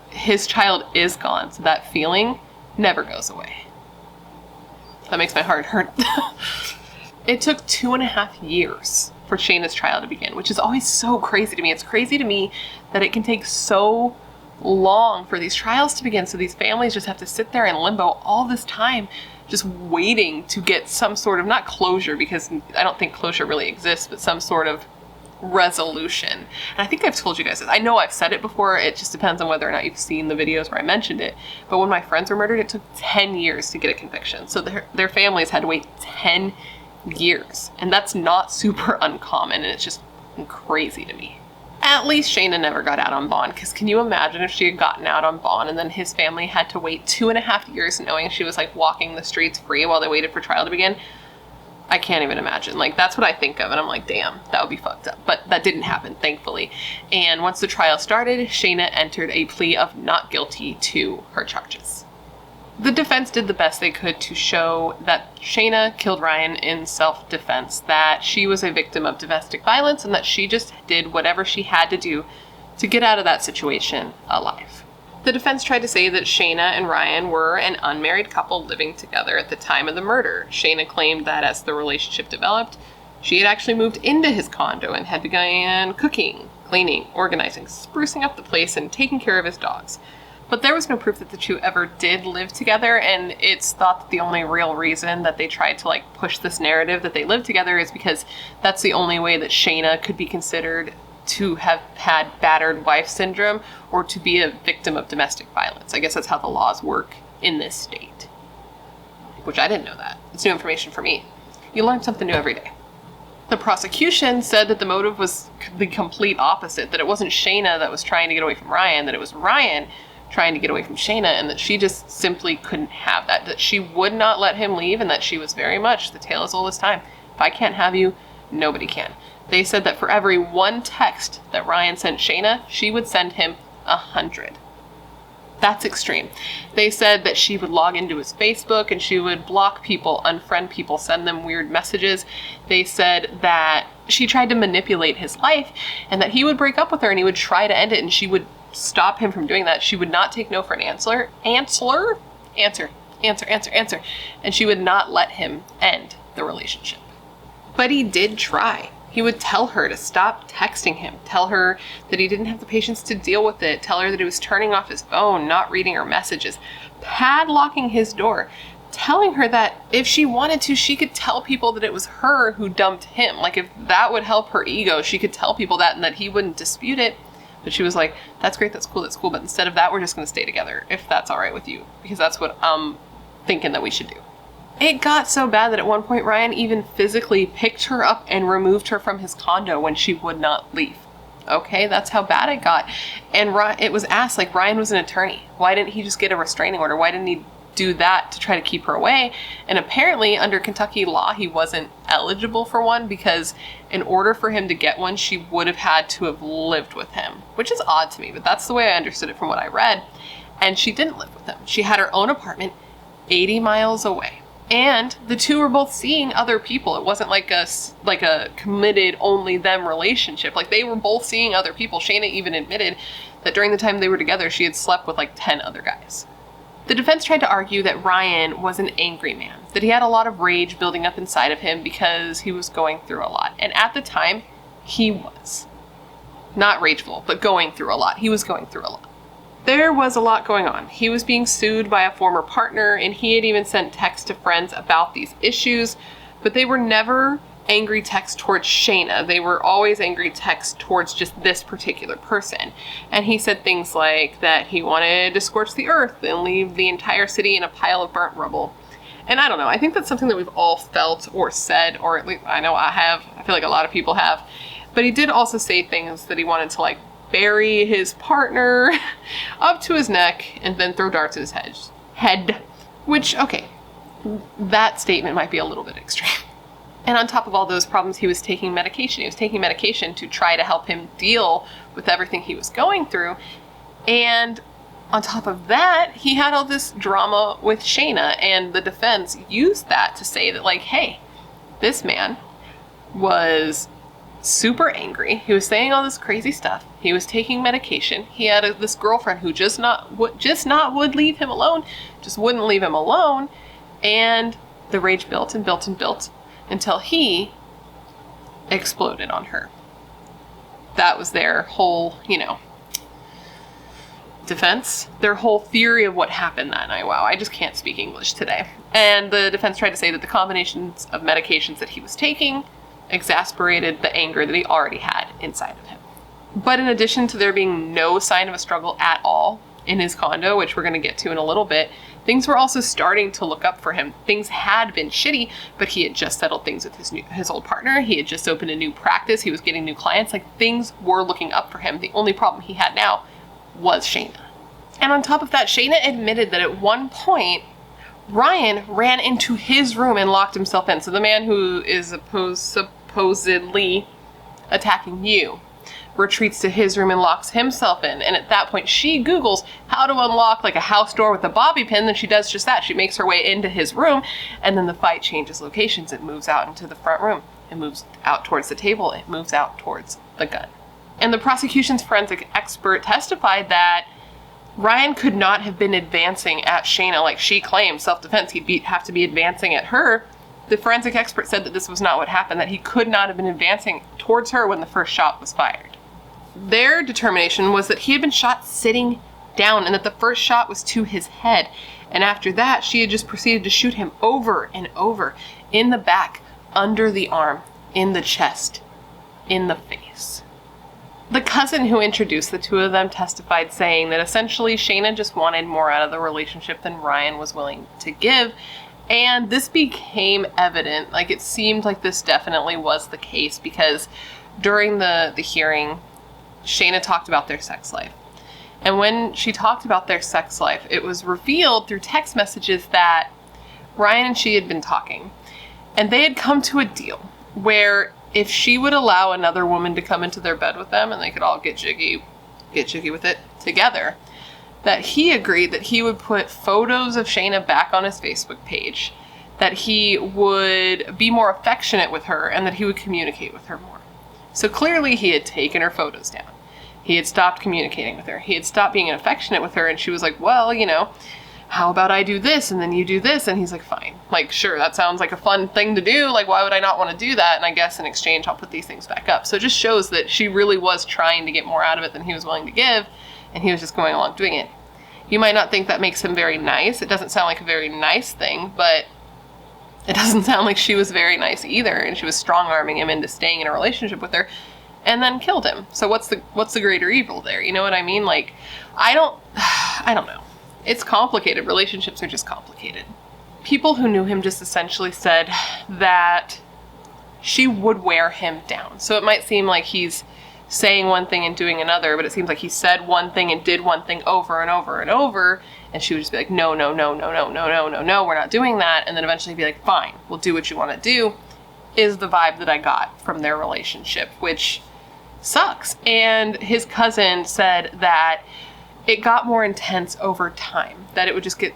his child is gone, so that feeling never goes away. That makes my heart hurt. It took 2.5 years for Shayna's trial to begin, which is always so crazy to me. It's crazy to me that it can take so long for these trials to begin, so these families just have to sit there in limbo all this time, just waiting to get some sort of, not closure, because I don't think closure really exists, but some sort of resolution. And I think I've told you guys this. I know I've said it before. It just depends on whether or not you've seen the videos where I mentioned it. But when my friends were murdered, it took 10 years to get a conviction. So their families had to wait 10 years. And that's not super uncommon. And it's just crazy to me. At least Shayna never got out on bond, because can you imagine if she had gotten out on bond and then his family had to wait 2.5 years knowing she was like walking the streets free while they waited for trial to begin? I can't even imagine. Like, that's what I think of, and I'm like, damn, that would be fucked up. But that didn't happen, thankfully. And once the trial started, Shayna entered a plea of not guilty to her charges. The defense did the best they could to show that Shayna killed Ryan in self-defense, that she was a victim of domestic violence, and that she just did whatever she had to do to get out of that situation alive. The defense tried to say that Shayna and Ryan were an unmarried couple living together at the time of the murder. Shayna claimed that as the relationship developed, she had actually moved into his condo and had begun cooking, cleaning, organizing, sprucing up the place, and taking care of his dogs. But there was no proof that the two ever did live together, and it's thought that the only real reason that they tried to like push this narrative that they lived together is because that's the only way that Shayna could be considered to have had battered wife syndrome or to be a victim of domestic violence. I guess that's how the laws work in this state. Which I didn't know that. It's new information for me. You learn something new every day. The prosecution said that the motive was the complete opposite, that it wasn't Shayna that was trying to get away from Ryan, that it was Ryan trying to get away from Shayna, and that she just simply couldn't have that she would not let him leave, and that she was very much the tale as old as time. If I can't have you, nobody can. They said that for every one text that Ryan sent Shayna, she would send him 100. That's extreme. They said that she would log into his Facebook and she would block people, unfriend people, send them weird messages. They said that she tried to manipulate his life and that he would break up with her and he would try to end it, and she would stop him from doing that. She would not take no for an answer. Answer. And she would not let him end the relationship. But he did try. He would tell her to stop texting him, tell her that he didn't have the patience to deal with it, tell her that he was turning off his phone, not reading her messages, padlocking his door, telling her that if she wanted to, she could tell people that it was her who dumped him. Like, if that would help her ego, she could tell people that and that he wouldn't dispute it. But she was like, that's great, that's cool, but instead of that, we're just going to stay together, if that's all right with you, because that's what I'm thinking that we should do. It got so bad that at one point, Ryan even physically picked her up and removed her from his condo when she would not leave. Okay, that's how bad it got. And it was asked, like, Ryan was an attorney. Why didn't he just get a restraining order? Why didn't he do that to try to keep her away? And apparently under Kentucky law, he wasn't eligible for one, because in order for him to get one, she would have had to have lived with him, which is odd to me, but that's the way I understood it from what I read. And she didn't live with him. She had her own apartment 80 miles away. And the two were both seeing other people. It wasn't like a committed only them relationship. Like, they were both seeing other people. Shayna even admitted that during the time they were together, she had slept with like 10 other guys. The defense tried to argue that Ryan was an angry man, that he had a lot of rage building up inside of him because he was going through a lot. And at the time, he was. Not rageful, but going through a lot. He was going through a lot. There was a lot going on. He was being sued by a former partner, and he had even sent texts to friends about these issues, but they were never angry texts towards Shayna. They were always angry texts towards just this particular person. And he said things like that he wanted to scorch the earth and leave the entire city in a pile of burnt rubble. And I don't know, I think that's something that we've all felt or said, or at least I know I have. I feel like a lot of people have. But he did also say things that he wanted to like bury his partner up to his neck and then throw darts at his head. Which, okay, that statement might be a little bit extreme. And on top of all those problems, he was taking medication. He was taking medication to try to help him deal with everything he was going through. And on top of that, he had all this drama with Shayna, and the defense used that to say that, like, hey, this man was super angry. He was saying all this crazy stuff. He was taking medication. He had this girlfriend who just not would leave him alone, just wouldn't leave him alone. And the rage built and built and built until he exploded on her. That was their whole, defense. Their whole theory of what happened that night. Wow, I just can't speak English today. And the defense tried to say that the combinations of medications that he was taking exasperated the anger that he already had inside of him. But in addition to there being no sign of a struggle at all in his condo, which we're going to get to in a little bit, things were also starting to look up for him. Things had been shitty, but he had just settled things with his old partner. He had just opened a new practice. He was getting new clients. Like, things were looking up for him. The only problem he had now was Shayna. And on top of that, Shayna admitted that at one point, Ryan ran into his room and locked himself in. So the man who is supposedly attacking you retreats to his room and locks himself in. And at that point, she Googles how to unlock like a house door with a bobby pin, and she does just that. She makes her way into his room, and then the fight changes locations. It moves out into the front room. It moves out towards the table. It moves out towards the gun. And the prosecution's forensic expert testified that Ryan could not have been advancing at Shayna like she claimed, self-defense. He'd have to be advancing at her. The forensic expert said that this was not what happened, that he could not have been advancing towards her when the first shot was fired. Their determination was that he had been shot sitting down and that the first shot was to his head. And after that, she had just proceeded to shoot him over and over, in the back, under the arm, in the chest, in the face. The cousin who introduced the two of them testified, saying that essentially Shayna just wanted more out of the relationship than Ryan was willing to give. And this became evident. Like, it seemed like this definitely was the case, because during the hearing, Shayna talked about their sex life. And when she talked about their sex life, it was revealed through text messages that Ryan and she had been talking. And they had come to a deal where if she would allow another woman to come into their bed with them and they could all get jiggy with it together, that he agreed that he would put photos of Shayna back on his Facebook page, that he would be more affectionate with her, and that he would communicate with her more. So clearly he had taken her photos down. He had stopped communicating with her. He had stopped being affectionate with her, and she was like, well, you know, how about I do this and then you do this? And he's like, fine. Like, sure, that sounds like a fun thing to do. Like, why would I not want to do that? And I guess in exchange, I'll put these things back up. So it just shows that she really was trying to get more out of it than he was willing to give, and he was just going along doing it. You might not think that makes him very nice. It doesn't sound like a very nice thing, but it doesn't sound like she was very nice either, and she was strong-arming him into staying in a relationship with her, and then killed him. So what's the greater evil there? You know what I mean? Like, I don't know. It's complicated. Relationships are just complicated. People who knew him just essentially said that she would wear him down. So it might seem like he's saying one thing and doing another, but it seems like he said one thing and did one thing over and over and over, and she would just be like, no, we're not doing that, and then eventually be like, fine, we'll do what you want to do, is the vibe that I got from their relationship, which sucks. And his cousin said that it got more intense over time, that it would just get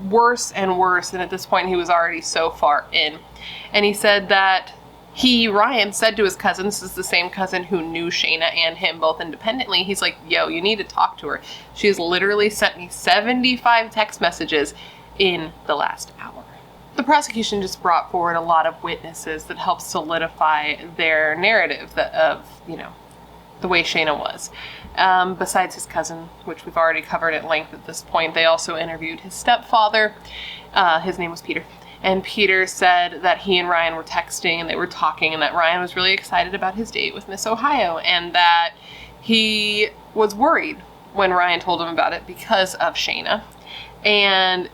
worse and worse, and at this point he was already so far in. And he said that Ryan said to his cousin, this is the same cousin who knew Shayna and him both independently, he's like, yo, you need to talk to her. She has literally sent me 75 text messages in the last hour. The prosecution just brought forward a lot of witnesses that helped solidify their narrative of, you know, the way Shayna was. Besides his cousin, which we've already covered at length at this point, they also interviewed his stepfather. His name was Peter. And Peter said that he and Ryan were texting and they were talking, and that Ryan was really excited about his date with Miss Ohio, and that he was worried when Ryan told him about it because of Shayna. And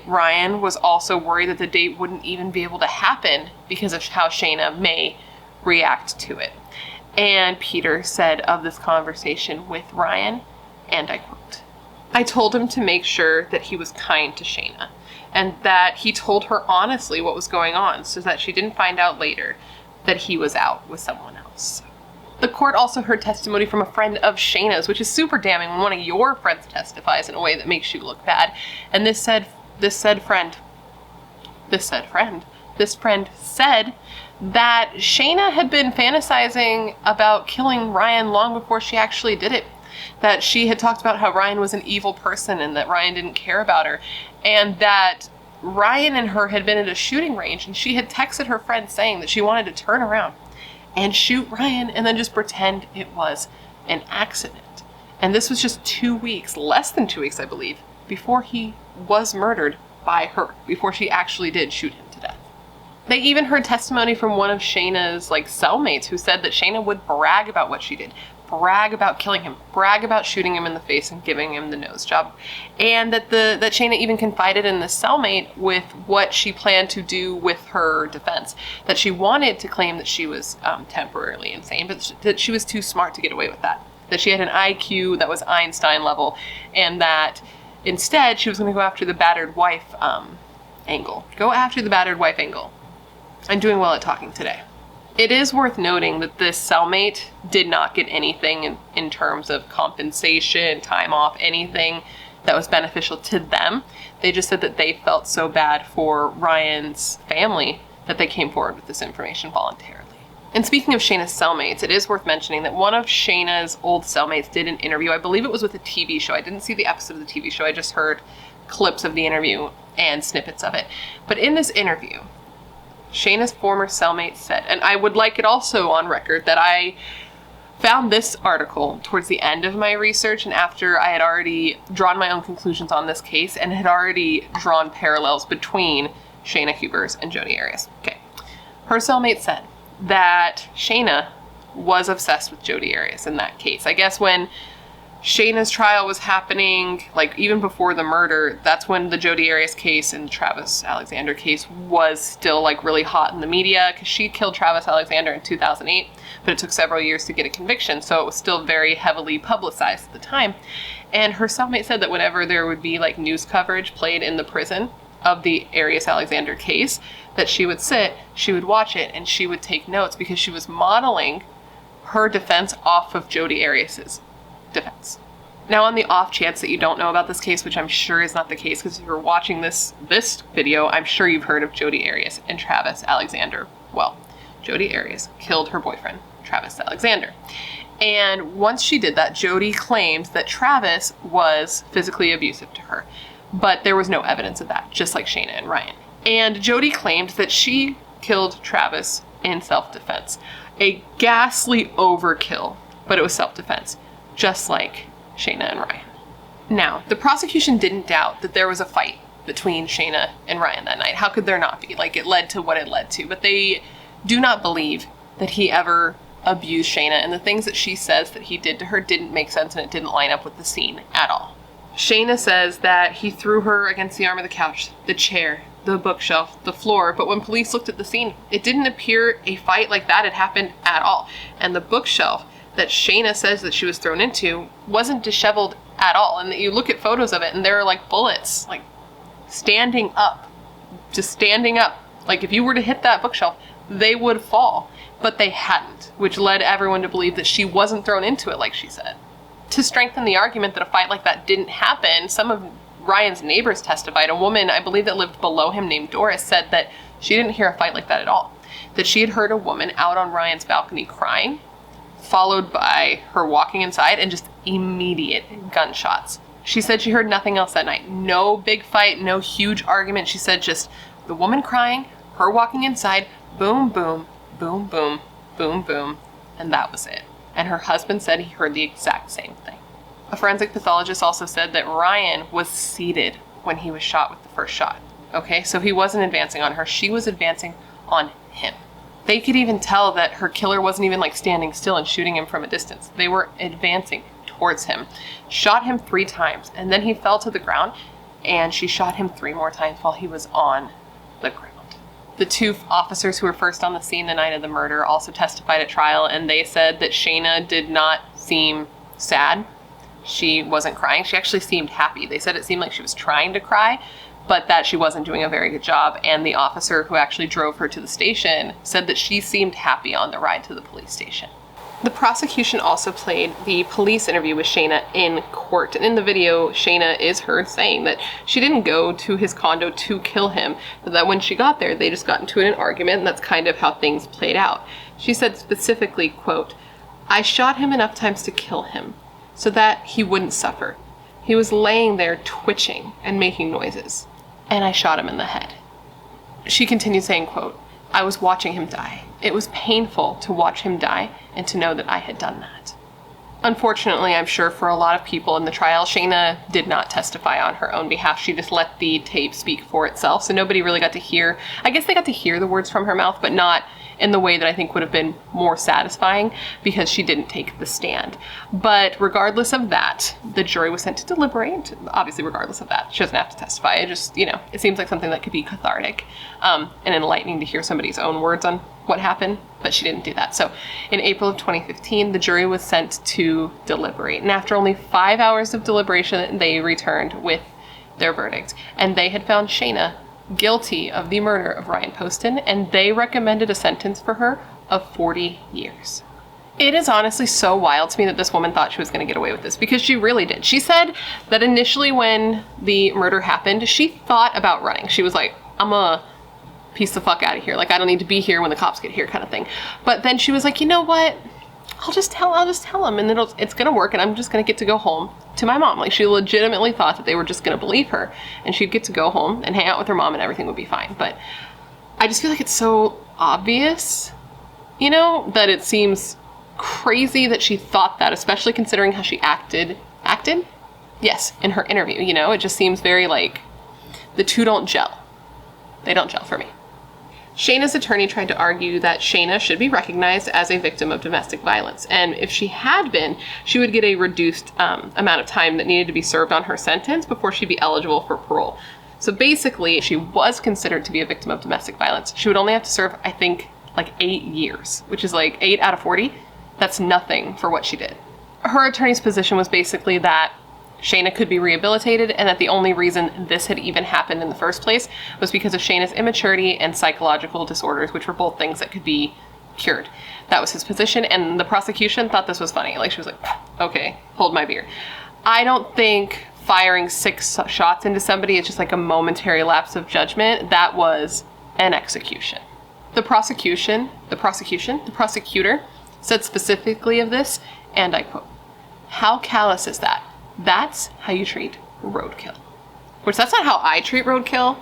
Ryan was also worried that the date wouldn't even be able to happen because of how Shayna may react to it. And Peter said of this conversation with Ryan, and I quote, I told him to make sure that he was kind to Shayna, and that he told her honestly what was going on so that she didn't find out later that he was out with someone else. The court also heard testimony from a friend of Shayna's, which is super damning when one of your friends testifies in a way that makes you look bad. And this friend said that Shayna had been fantasizing about killing Ryan long before she actually did it. That she had talked about how Ryan was an evil person and that Ryan didn't care about her. And that Ryan and her had been at a shooting range, and she had texted her friend saying that she wanted to turn around and shoot Ryan and then just pretend it was an accident. And this was just 2 weeks, less than 2 weeks, I believe, before he was murdered by her, before she actually did shoot him to death. They even heard testimony from one of Shayna's like cellmates who said that Shayna would brag about what she did, brag about killing him, brag about shooting him in the face and giving him the nose job, and that Shayna even confided in the cellmate with what she planned to do with her defense. That she wanted to claim that she was temporarily insane, but that she was too smart to get away with that. That she had an IQ that was Einstein level, and that instead she was going to go after the battered wife angle. Go after the battered wife angle. I'm doing well at talking today. It is worth noting that this cellmate did not get anything in terms of compensation, time off, anything that was beneficial to them. They just said that they felt so bad for Ryan's family that they came forward with this information voluntarily. And speaking of Shayna's cellmates, it is worth mentioning that one of Shayna's old cellmates did an interview. I believe it was with a TV show. I didn't see the episode of the TV show. I just heard clips of the interview and snippets of it. But in this interview, Shayna's former cellmate said, and I would like it also on record that I found this article towards the end of my research and after I had already drawn my own conclusions on this case and had already drawn parallels between Shayna Hubers and Jodi Arias. Okay. Her cellmate said that Shayna was obsessed with Jodi Arias in that case. I guess when Shayna's trial was happening, like even before the murder, that's when the Jodi Arias case and the Travis Alexander case was still like really hot in the media, because she killed Travis Alexander in 2008, but it took several years to get a conviction, so it was still very heavily publicized at the time. And her cellmate said that whenever there would be like news coverage played in the prison of the Arias Alexander case, that she would sit, she would watch it, and she would take notes because she was modeling her defense off of Jodi Arias's defense. Now, on the off chance that you don't know about this case, which I'm sure is not the case, because if you're watching this video, I'm sure you've heard of Jodi Arias and Travis Alexander. Well, Jodi Arias killed her boyfriend, Travis Alexander. And once she did that, Jodi claimed that Travis was physically abusive to her. But there was no evidence of that, just like Shayna and Ryan. And Jodi claimed that she killed Travis in self-defense. A ghastly overkill, but it was self-defense, just like Shayna and Ryan. Now, the prosecution didn't doubt that there was a fight between Shayna and Ryan that night. How could there not be? Like, it led to what it led to. But they do not believe that he ever abused Shayna, and the things that she says that he did to her didn't make sense, and it didn't line up with the scene at all. Shayna says that he threw her against the arm of the couch, the chair, the bookshelf, the floor, but when police looked at the scene, it didn't appear a fight like that had happened at all. And the bookshelf that Shayna says that she was thrown into wasn't disheveled at all. And you look at photos of it and there are like bullets, like standing up, just standing up. Like if you were to hit that bookshelf, they would fall, but they hadn't, which led everyone to believe that she wasn't thrown into it like she said. To strengthen the argument that a fight like that didn't happen, some of Ryan's neighbors testified. A woman, I believe, that lived below him named Doris said that she didn't hear a fight like that at all. That she had heard a woman out on Ryan's balcony crying, followed by her walking inside and just immediate gunshots. She said she heard nothing else that night. No big fight, no huge argument. She said just the woman crying, her walking inside, boom, boom, boom, boom, boom, boom, and that was it. And her husband said he heard the exact same thing. A forensic pathologist also said that Ryan was seated when he was shot with the first shot. Okay, so he wasn't advancing on her, she was advancing on him. They could even tell that her killer wasn't even like standing still and shooting him from a distance. They were advancing towards him. Shot him 3 times, and then he fell to the ground, and she shot him 3 more times while he was on the ground. The 2 officers who were first on the scene the night of the murder also testified at trial, and they said that Shayna did not seem sad. She wasn't crying. She actually seemed happy. They said it seemed like she was trying to cry, but that she wasn't doing a very good job. And the officer who actually drove her to the station said that she seemed happy on the ride to the police station. The prosecution also played the police interview with Shayna in court. And in the video, Shayna is heard saying that she didn't go to his condo to kill him, but that when she got there, they just got into an argument, and that's kind of how things played out. She said specifically, quote, "I shot him enough times to kill him so that he wouldn't suffer. He was laying there twitching and making noises, and I shot him in the head." She continued saying, quote, "I was watching him die. It was painful to watch him die and to know that I had done that." Unfortunately, I'm sure for a lot of people in the trial, Shayna did not testify on her own behalf. She just let the tape speak for itself. So nobody really got to hear, I guess they got to hear the words from her mouth, but not in the way that I think would have been more satisfying because she didn't take the stand. But regardless of that, the jury was sent to deliberate. Obviously, regardless of that, she doesn't have to testify. It just, it seems like something that could be cathartic and enlightening to hear somebody's own words on what happened, but she didn't do that. So in April of 2015, the jury was sent to deliberate. And after only 5 hours of deliberation, they returned with their verdict. And they had found Shayna guilty of the murder of Ryan Poston, and they recommended a sentence for her of 40 years. It is honestly so wild to me that this woman thought she was going to get away with this, because she really did. She said that initially when the murder happened, she thought about running. She was like, I'm a piece the fuck out of here. Like, I don't need to be here when the cops get here, kind of thing. But then she was like, you know what? I'll just tell him, and it's gonna work, and I'm just gonna get to go home to my mom. Like, she legitimately thought that they were just gonna believe her, and she'd get to go home and hang out with her mom, and everything would be fine. But I just feel like it's so obvious, that it seems crazy that she thought that, especially considering how she acted? Yes, in her interview, it just seems very like the two don't gel. They don't gel for me. Shayna's attorney tried to argue that Shayna should be recognized as a victim of domestic violence, and if she had been, she would get a reduced amount of time that needed to be served on her sentence before she'd be eligible for parole. So basically, if she was considered to be a victim of domestic violence, she would only have to serve, I think, like 8 years, which is like 8 out of 40. That's nothing for what she did. Her attorney's position was basically that Shayna could be rehabilitated, and that the only reason this had even happened in the first place was because of Shayna's immaturity and psychological disorders, which were both things that could be cured. That was his position, and the prosecution thought this was funny. Like, she was like, okay, hold my beer. I don't think firing 6 shots into somebody is just like a momentary lapse of judgment. That was an execution. The prosecutor said specifically of this, and I quote, "How callous is that? That's how you treat roadkill." Which, that's not how I treat roadkill,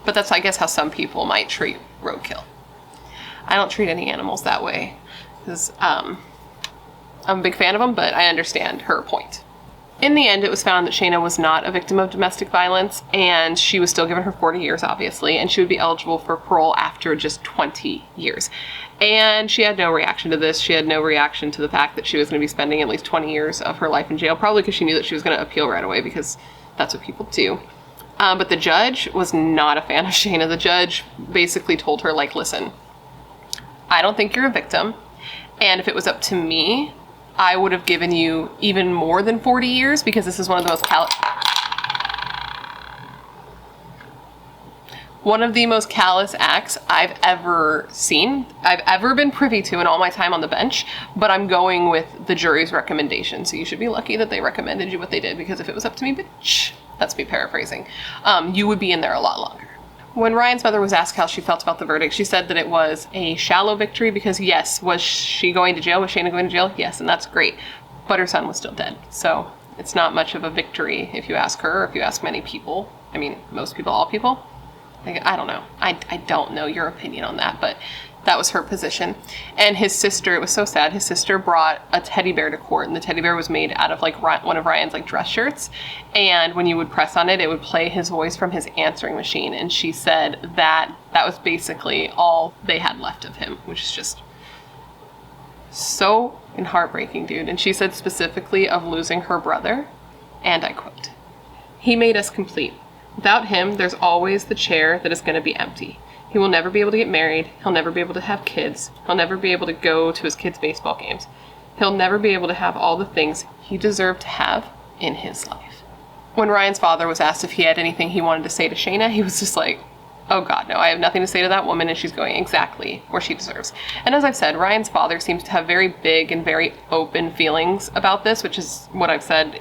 but that's, I guess, how some people might treat roadkill. I don't treat any animals that way, because I'm a big fan of them, but I understand her point. In the end, it was found that Shayna was not a victim of domestic violence, and she was still given her 40 years, obviously, and she would be eligible for parole after just 20 years. And she had no reaction to this. She had no reaction to the fact that she was going to be spending at least 20 years of her life in jail, probably because she knew that she was going to appeal right away, because that's what people do. But the judge was not a fan of Shayna. The judge basically told her, like, listen, I don't think you're a victim, and if it was up to me, I would have given you even more than 40 years, because this is one of the most callous acts I've ever seen, I've ever been privy to in all my time on the bench, but I'm going with the jury's recommendation. So you should be lucky that they recommended you what they did, because if it was up to me, bitch, that's me paraphrasing, you would be in there a lot longer. When Ryan's mother was asked how she felt about the verdict, she said that it was a shallow victory because, yes, was she going to jail? Was Shayna going to jail? Yes, and that's great. But her son was still dead. So it's not much of a victory if you ask her, or if you ask many people. I mean, most people, all people. I don't know. I don't know your opinion on that, but that was her position. And his sister, it was so sad, his sister brought a teddy bear to court, and the teddy bear was made out of like one of Ryan's like dress shirts, and when you would press on it, it would play his voice from his answering machine. And she said that that was basically all they had left of him, which is just so heartbreaking, dude. And she said specifically of losing her brother, and I quote, "He made us complete. Without him, there's always the chair that is going to be empty. He will never be able to get married. He'll never be able to have kids. He'll never be able to go to his kids' baseball games. He'll never be able to have all the things he deserved to have in his life." When Ryan's father was asked if he had anything he wanted to say to Shayna, he was just like, oh God, no, I have nothing to say to that woman, and she's going exactly where she deserves. And as I've said, Ryan's father seems to have very big and very open feelings about this, which I've said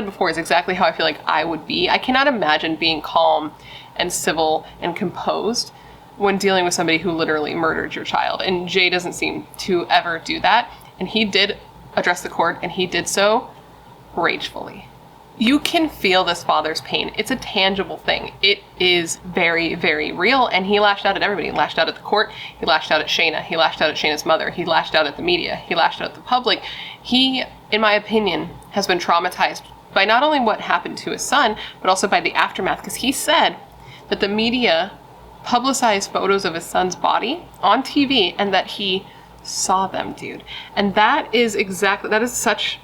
before is exactly how I feel like I would be. I cannot imagine being calm and civil and composed when dealing with somebody who literally murdered your child. And Jay doesn't seem to ever do that. And he did address the court, and he did so ragefully. You can feel this father's pain. It's a tangible thing. It is very, very real. And he lashed out at everybody. He lashed out at the court. He lashed out at Shayna. He lashed out at Shayna's mother. He lashed out at the media. He lashed out at the public. He, in my opinion, has been traumatized by not only what happened to his son, but also by the aftermath. Because he said that the media publicized photos of his son's body on TV and that he saw them, dude. And that is such...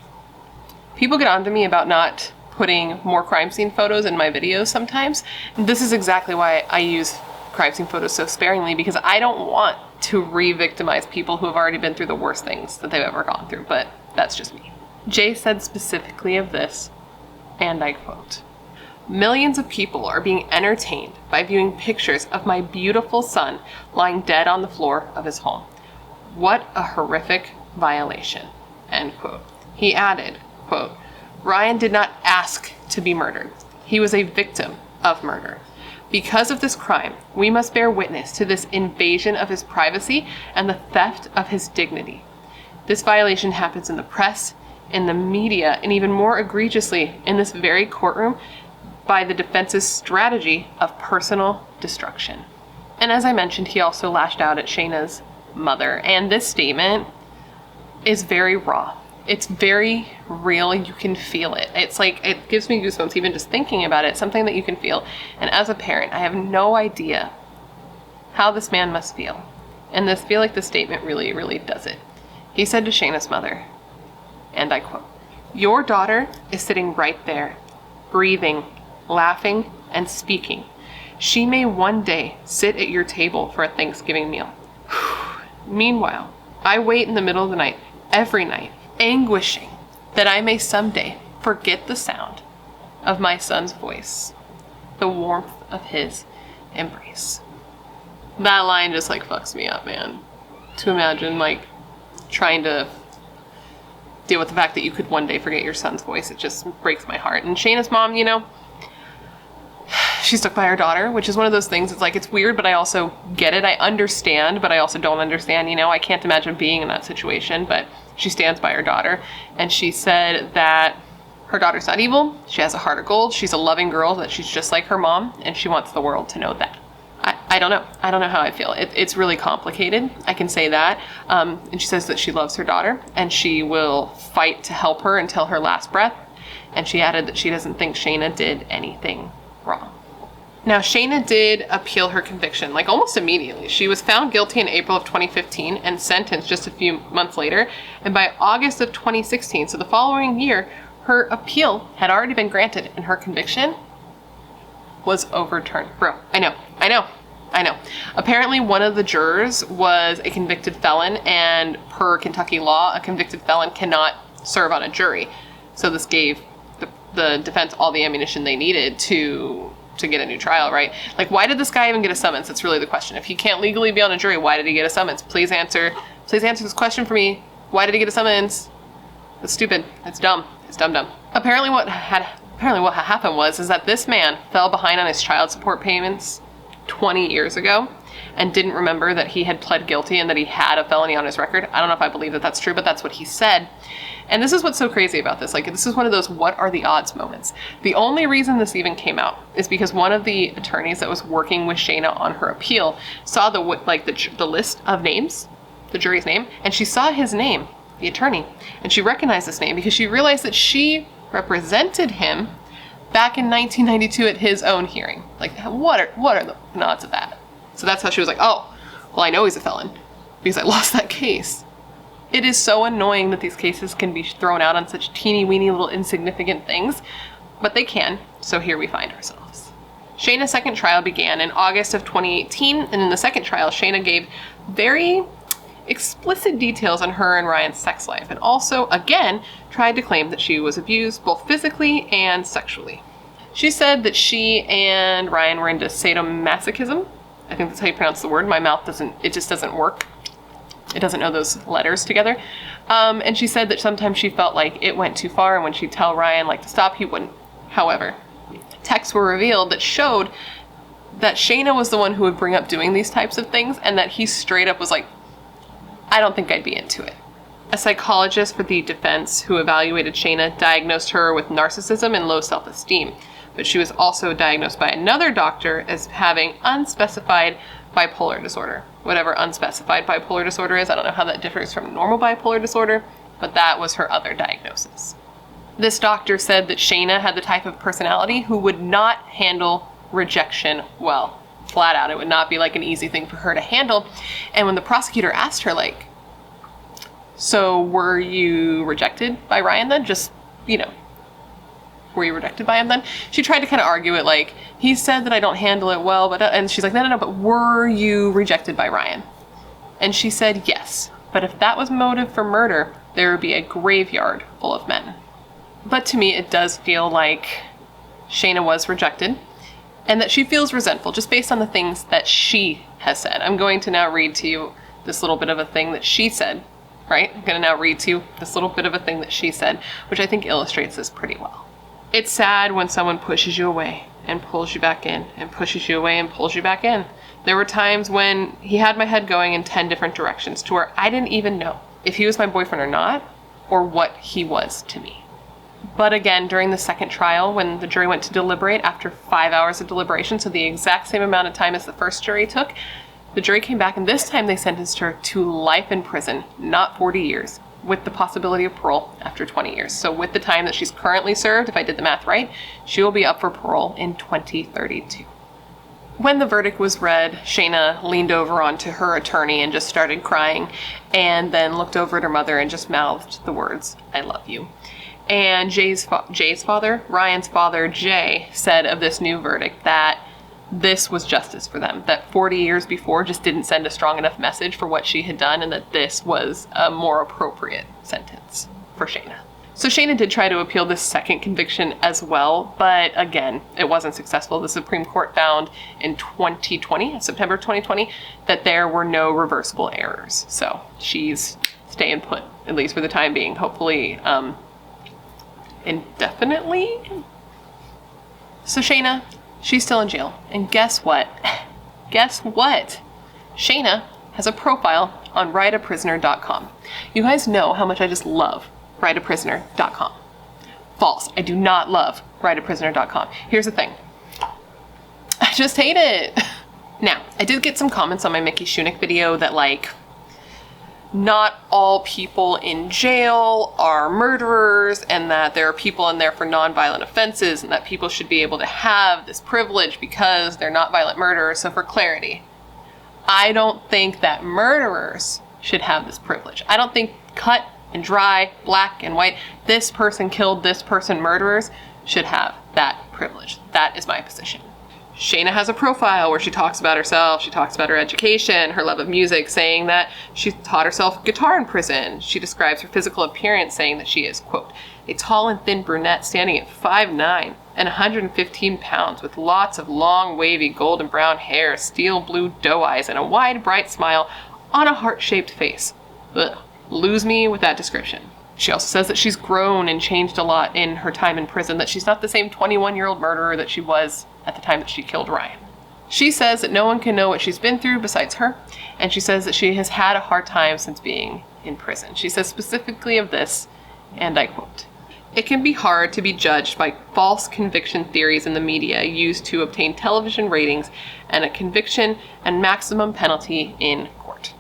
People get on to me about not putting more crime scene photos in my videos sometimes. This is exactly why I use crime scene photos so sparingly, because I don't want to re-victimize people who have already been through the worst things that they've ever gone through, but that's just me. Jay said specifically of this, and I quote, "Millions of people are being entertained by viewing pictures of my beautiful son lying dead on the floor of his home. What a horrific violation," end quote. He added, quote, "Ryan did not ask to be murdered. He was a victim of murder. Because of this crime, we must bear witness to this invasion of his privacy and the theft of his dignity. This violation happens in the press, in the media, and even more egregiously in this very courtroom by the defense's strategy of personal destruction." And as I mentioned, he also lashed out at Shayna's mother. And this statement is very raw. It's very real. You can feel it. It's like, it gives me goosebumps even just thinking about it. Something that you can feel. And as a parent, I have no idea how this man must feel. And I feel like the statement really, really does it. He said to Shayna's mother, and I quote, "Your daughter is sitting right there, breathing, laughing, and speaking. She may one day sit at your table for a Thanksgiving meal. Meanwhile, I wait in the middle of the night, every night, anguishing that I may someday forget the sound of my son's voice, the warmth of his embrace." That line just like fucks me up, man. To imagine like trying to deal with the fact that you could one day forget your son's voice, it just breaks my heart. And Shayna's mom, you know, she stuck by her daughter, which is one of those things. It's like, it's weird, but I also get it. I understand, but I also don't understand. You know, I can't imagine being in that situation, but she stands by her daughter. And she said that her daughter's not evil. She has a heart of gold. She's a loving girl, that she's just like her mom, and she wants the world to know that. I don't know. I don't know how I feel. It's really complicated. I can say that. And she says that she loves her daughter, and she will fight to help her until her last breath. And she added that she doesn't think Shayna did anything wrong. Now, Shayna did appeal her conviction, like almost immediately. She was found guilty in April of 2015 and sentenced just a few months later. And by August of 2016, so the following year, her appeal had already been granted and her conviction was overturned. Bro, I know. Apparently one of the jurors was a convicted felon, and per Kentucky law, a convicted felon cannot serve on a jury. So this gave the defense all the ammunition they needed to get a new trial, right? Like, why did this guy even get a summons? That's really the question. If he can't legally be on a jury, why did he get a summons? Please answer this question for me. Why did he get a summons? That's stupid. It's dumb. It's dumb. Apparently what had happened was that this man fell behind on his child support payments 20 years ago and didn't remember that he had pled guilty and that he had a felony on his record. I don't know if I believe that that's true, but that's what he said. And this is what's so crazy about this. Like, this is one of those what are the odds moments. The only reason this even came out is because one of the attorneys that was working with Shayna on her appeal saw the list of names, the jury's name, and she saw his name, the attorney, and she recognized this name because she realized that she represented him back in 1992 at his own hearing. Like, what are the odds of that? So that's how she was like, oh, well, I know he's a felon because I lost that case. It is so annoying that these cases can be thrown out on such teeny weeny little insignificant things, but they can, so here we find ourselves. Shayna's second trial began in August of 2018, and in the second trial, Shayna gave very explicit details on her and Ryan's sex life, and also, again, tried to claim that she was abused both physically and sexually. She said that she and Ryan were into sadomasochism. I think that's how you pronounce the word. My mouth just doesn't work. It doesn't know those letters together. And she said that sometimes she felt like it went too far, and when she'd tell Ryan to stop, he wouldn't. However, texts were revealed that showed that Shayna was the one who would bring up doing these types of things, and that he straight up was like, I don't think I'd be into it. A psychologist for the defense who evaluated Shayna diagnosed her with narcissism and low self-esteem, but she was also diagnosed by another doctor as having unspecified bipolar disorder. Whatever unspecified bipolar disorder is, I don't know how that differs from normal bipolar disorder, but that was her other diagnosis. This doctor said that Shayna had the type of personality who would not handle rejection well. Flat out, it would not be like an easy thing for her to handle. And when the prosecutor asked her, like, so were you rejected by Ryan then? Just, were you rejected by him then? She tried to kind of argue it, like, he said that I don't handle it well, but, and she's like, no, but were you rejected by Ryan? And she said yes, but if that was motive for murder, there would be a graveyard full of men. But to me, it does feel like Shayna was rejected and that she feels resentful just based on the things that she has said. I'm going to now read to you this little bit of a thing that she said, right? I'm going to now read to you this little bit of a thing that she said, which I think illustrates this pretty well. It's sad when someone pushes you away and pulls you back in and pushes you away and pulls you back in. There were times when he had my head going in 10 different directions to where I didn't even know if he was my boyfriend or not, or what he was to me. But again, during the second trial, when the jury went to deliberate after 5 hours of deliberation, so the exact same amount of time as the first jury took, the jury came back and this time they sentenced her to life in prison, not 40 years, with the possibility of parole after 20 years. So with the time that she's currently served, if I did the math right, she will be up for parole in 2032. When the verdict was read, Shayna leaned over onto her attorney and just started crying, and then looked over at her mother and just mouthed the words, "I love you." And Jay's father, Ryan's father, Jay, said of this new verdict that this was justice for them, that 40 years before just didn't send a strong enough message for what she had done, and that this was a more appropriate sentence for Shayna. So Shayna did try to appeal this second conviction as well, but again, it wasn't successful. The Supreme Court found in September 2020, that there were no reversible errors. So she's staying put, at least for the time being, hopefully indefinitely. So Shayna, she's still in jail. And guess what? Guess what? Shayna has a profile on writeaprisoner.com. You guys know how much I just love writeaprisoner.com. False. I do not love writeaprisoner.com. Here's the thing. I just hate it. Now, I did get some comments on my Mickey Shunick video that, like, not all people in jail are murderers, and that there are people in there for nonviolent offenses, and that people should be able to have this privilege because they're not violent murderers. So for clarity, I don't think that murderers should have this privilege. I don't think cut and dry, black and white, this person killed this person murderers should have that privilege. That is my position. Shayna has a profile where she talks about herself, she talks about her education, her love of music, saying that she taught herself guitar in prison. She describes her physical appearance, saying that she is, quote, a tall and thin brunette standing at 5'9" and 115 pounds with lots of long, wavy, golden brown hair, steel blue doe eyes, and a wide, bright smile on a heart-shaped face. Ugh. Lose me with that description. She also says that she's grown and changed a lot in her time in prison, that she's not the same 21-year-old murderer that she was at the time that she killed Ryan. She says that no one can know what she's been through besides her, and she says that she has had a hard time since being in prison. She says specifically of this, and I quote, "It can be hard to be judged by false conviction theories in the media used to obtain television ratings and a conviction and maximum penalty in court."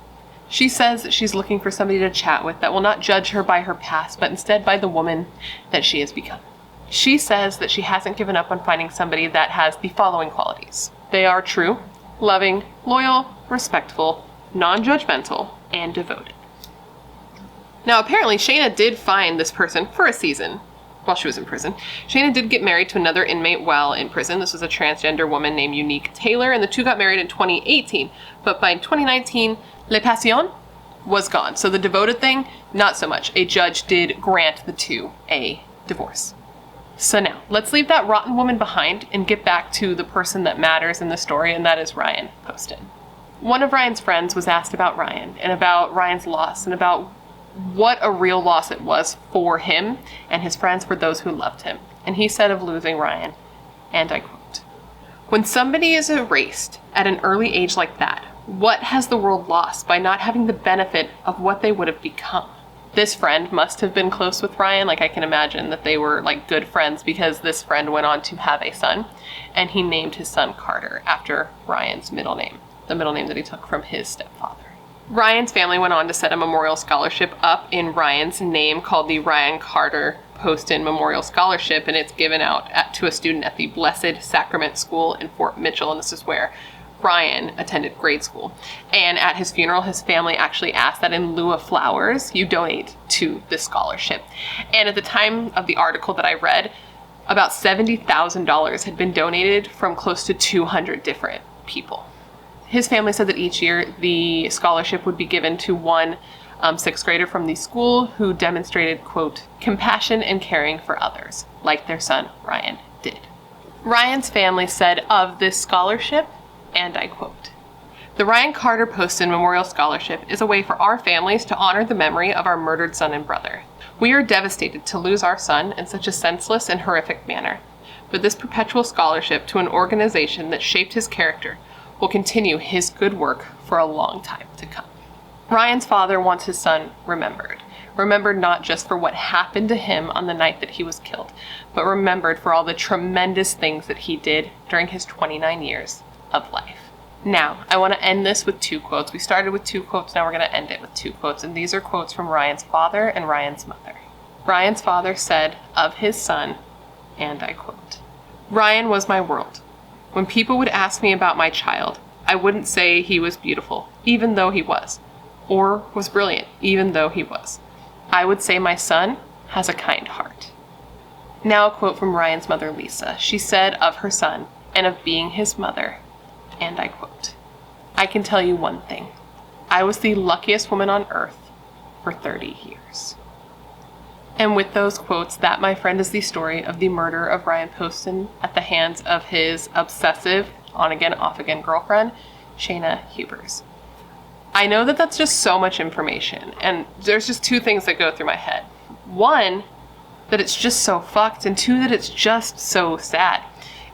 She says that she's looking for somebody to chat with that will not judge her by her past, but instead by the woman that she has become. She says that she hasn't given up on finding somebody that has the following qualities. They are true, loving, loyal, respectful, non-judgmental, and devoted. Now, apparently, Shayna did find this person for a season while she was in prison. Shayna did get married to another inmate while in prison. This was a transgender woman named Unique Taylor, and the two got married in 2018. But by 2019, Le Passion was gone. So the devoted thing, not so much. A judge did grant the two a divorce. So now, let's leave that rotten woman behind and get back to the person that matters in the story, and that is Ryan Poston. One of Ryan's friends was asked about Ryan and about Ryan's loss and about what a real loss it was for him and his friends, for those who loved him. And he said of losing Ryan, and I quote, "When somebody is erased at an early age like that, what has the world lost by not having the benefit of what they would have become? This friend must have been close with Ryan. Like, I can imagine that they were like good friends, because this friend went on to have a son, and he named his son Carter after Ryan's middle name, the middle name that he took from his stepfather. Ryan's family went on to set a memorial scholarship up in Ryan's name called the Ryan Poston Memorial Scholarship, and it's given out to a student at the Blessed Sacrament School in Fort Mitchell, and this is where Ryan attended grade school. And at his funeral, his family actually asked that in lieu of flowers, you donate to this scholarship. And at the time of the article that I read, about $70,000 had been donated from close to 200 different people. His family said that each year the scholarship would be given to one sixth grader from the school who demonstrated, quote, compassion and caring for others, like their son Ryan did. Ryan's family said of this scholarship, and I quote, "The Ryan Poston Memorial Scholarship is a way for our families to honor the memory of our murdered son and brother. We are devastated to lose our son in such a senseless and horrific manner, but this perpetual scholarship to an organization that shaped his character will continue his good work for a long time to come." Ryan's father wants his son remembered not just for what happened to him on the night that he was killed, but remembered for all the tremendous things that he did during his 29 years of life. Now, I want to end this with two quotes. We started with two quotes, now we're going to end it with two quotes, and these are quotes from Ryan's father and Ryan's mother. Ryan's father said of his son, and I quote, "Ryan was my world. When people would ask me about my child, I wouldn't say he was beautiful, even though he was, or was brilliant, even though he was. I would say my son has a kind heart." Now a quote from Ryan's mother, Lisa. She said of her son and of being his mother, and I quote, "I can tell you one thing. I was the luckiest woman on earth for 30 years. And with those quotes, that, my friend, is the story of the murder of Ryan Poston at the hands of his obsessive, on-again, off-again girlfriend, Shayna Hubers. I know that that's just so much information, and there's just two things that go through my head. One, that it's just so fucked, and two, that it's just so sad.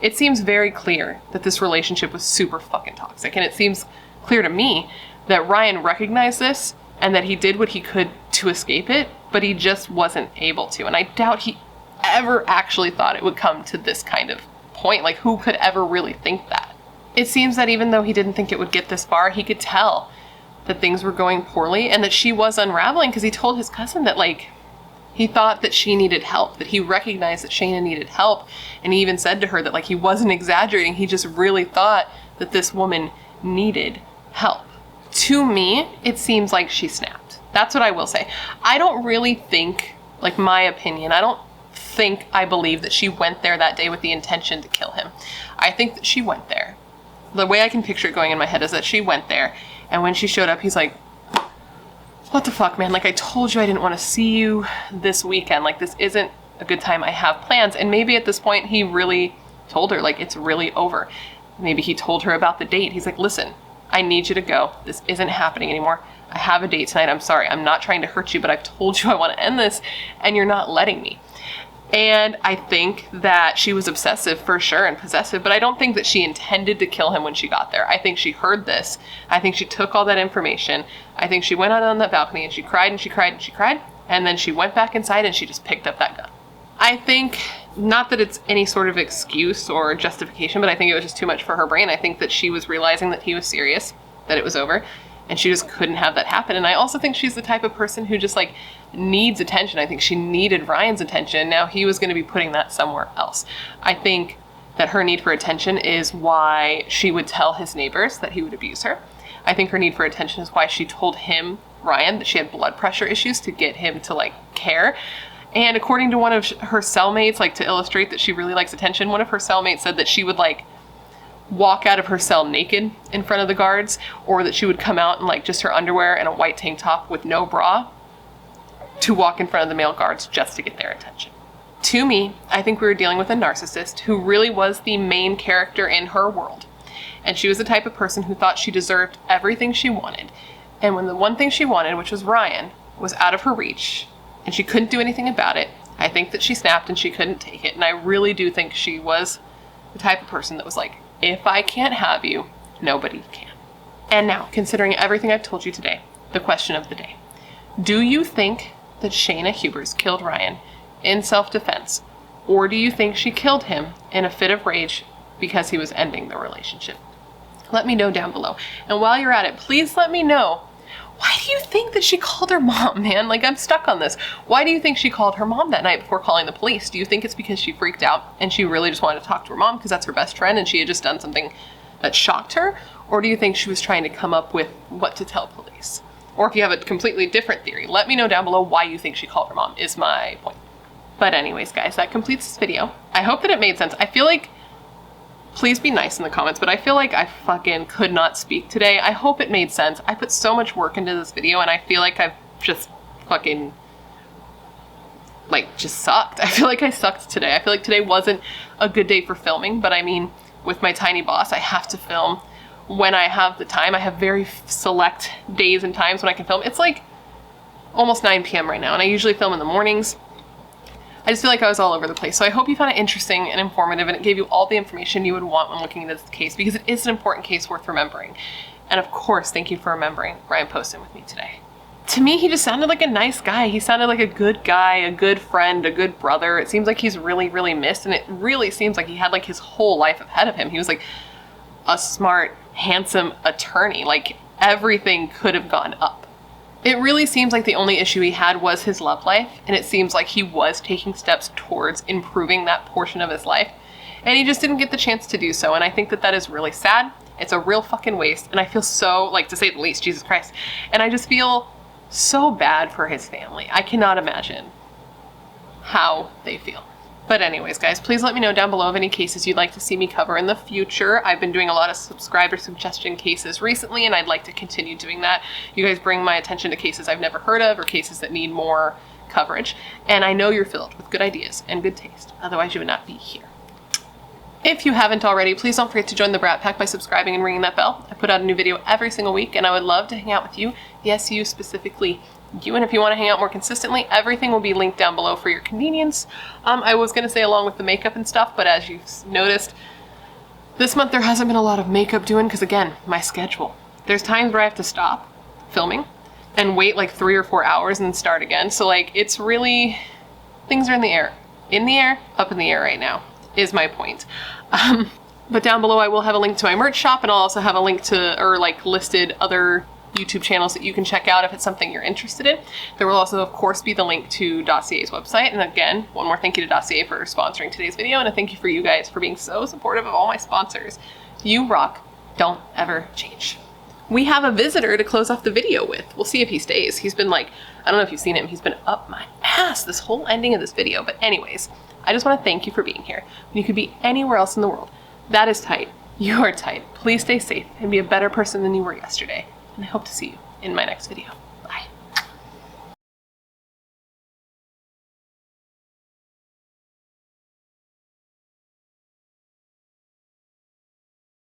It seems very clear that this relationship was super fucking toxic, and it seems clear to me that Ryan recognized this and that he did what he could to escape it, but he just wasn't able to. And I doubt he ever actually thought it would come to this kind of point. Like, who could ever really think that? It seems that even though he didn't think it would get this far, he could tell that things were going poorly and that she was unraveling, because he told his cousin that, like, he thought that she needed help, that he recognized that Shayna needed help, and he even said to her that, like, he wasn't exaggerating, he just really thought that this woman needed help. To me, it seems like she snapped. That's what I will say. I don't really think, like, my opinion, I don't think I believe that she went there that day with the intention to kill him. I think that she went there. The way I can picture it going in my head is that she went there, and when she showed up, he's like, "What the fuck, man? Like, I told you I didn't want to see you this weekend. Like, this isn't a good time. I have plans." And maybe at this point, he really told her, like, it's really over. Maybe he told her about the date. He's like, "Listen, I need you to go. This isn't happening anymore. I have a date tonight. I'm sorry. I'm not trying to hurt you, but I've told you I want to end this, and you're not letting me." And I think that she was obsessive for sure and possessive, but I don't think that she intended to kill him when she got there. I think she heard this. I think she took all that information. I think she went out on that balcony and she cried and she cried and she cried. And then she went back inside and she just picked up that gun. I think, not that it's any sort of excuse or justification, but I think it was just too much for her brain. I think that she was realizing that he was serious, that it was over, and she just couldn't have that happen. And I also think she's the type of person who just, like, needs attention. I think she needed Ryan's attention. Now he was going to be putting that somewhere else. I think that her need for attention is why she would tell his neighbors that he would abuse her. I think her need for attention is why she told him, Ryan, that she had blood pressure issues to get him to, like, care. And according to one of her cellmates, like, to illustrate that she really likes attention, one of her cellmates said that she would, like, walk out of her cell naked in front of the guards, or that she would come out in, like, just her underwear and a white tank top with no bra to walk in front of the male guards just to get their attention. To me, I think we were dealing with a narcissist who really was the main character in her world. And she was the type of person who thought she deserved everything she wanted. And when the one thing she wanted, which was Ryan, was out of her reach, and she couldn't do anything about it, I think that she snapped and she couldn't take it. And I really do think she was the type of person that was like, if I can't have you, nobody can. And now, considering everything I've told you today, the question of the day. Do you think that Shayna Hubers killed Ryan in self-defense? Or do you think she killed him in a fit of rage because he was ending the relationship? Let me know down below. And while you're at it, please let me know, why do you think that she called her mom, man? Like, I'm stuck on this. Why do you think she called her mom that night before calling the police? Do you think it's because she freaked out and she really just wanted to talk to her mom because that's her best friend and she had just done something that shocked her? Or do you think she was trying to come up with what to tell police? Or if you have a completely different theory, let me know down below why you think she called her mom, is my point. But anyways, guys, that completes this video. I hope that it made sense. I feel like, please be nice in the comments, but I feel like I fucking could not speak today. I hope it made sense. I put so much work into this video and I feel like I've just fucking, like, just sucked. I feel like I sucked today. I feel like today wasn't a good day for filming, but I mean, with my tiny boss, I have to film when I have the time. I have very select days and times when I can film. It's like almost 9 p.m. right now, and I usually film in the mornings. I just feel like I was all over the place. So I hope you found it interesting and informative and it gave you all the information you would want when looking into this case, because it is an important case worth remembering. And of course, thank you for remembering Ryan Poston with me today. To me, he just sounded like a nice guy. He sounded like a good guy, a good friend, a good brother. It seems like he's really, really missed, and it really seems like he had like his whole life ahead of him. He was like a smart, handsome attorney. Like, everything could have gone up. It really seems like the only issue he had was his love life, and it seems like he was taking steps towards improving that portion of his life, and he just didn't get the chance to do so, and I think that that is really sad. It's a real fucking waste, and I feel so, like, to say the least, Jesus Christ, and I just feel so bad for his family. I cannot imagine how they feel. But anyways, guys, please let me know down below of any cases you'd like to see me cover in the future. I've been doing a lot of subscriber suggestion cases recently, and I'd like to continue doing that. You guys bring my attention to cases I've never heard of or cases that need more coverage. And I know you're filled with good ideas and good taste. Otherwise, you would not be here. If you haven't already, please don't forget to join the Brat Pack by subscribing and ringing that bell. I put out a new video every single week, and I would love to hang out with you. Yes, you specifically. You, and if you want to hang out more consistently, everything will be linked down below for your convenience. I was going to say along with the makeup and stuff, but as you've noticed, this month there hasn't been a lot of makeup doing because, again, my schedule. There's times where I have to stop filming and wait like 3 or 4 hours and then start again. So, like, it's really, things are in the air. In the air, up in the air right now, is my point. But down below I will have a link to my merch shop, and I'll also have a link to, or like listed other YouTube channels that you can check out if it's something you're interested in. There will also, of course, be the link to Dossier's website. And again, one more thank you to Dossier for sponsoring today's video, and a thank you for you guys for being so supportive of all my sponsors. You rock. Don't ever change. We have a visitor to close off the video with. We'll see if he stays. He's been like, I don't know if you've seen him, he's been up my ass this whole ending of this video. But anyways, I just want to thank you for being here. When you could be anywhere else in the world, that is tight. You are tight. Please stay safe and be a better person than you were yesterday. And I hope to see you in my next video.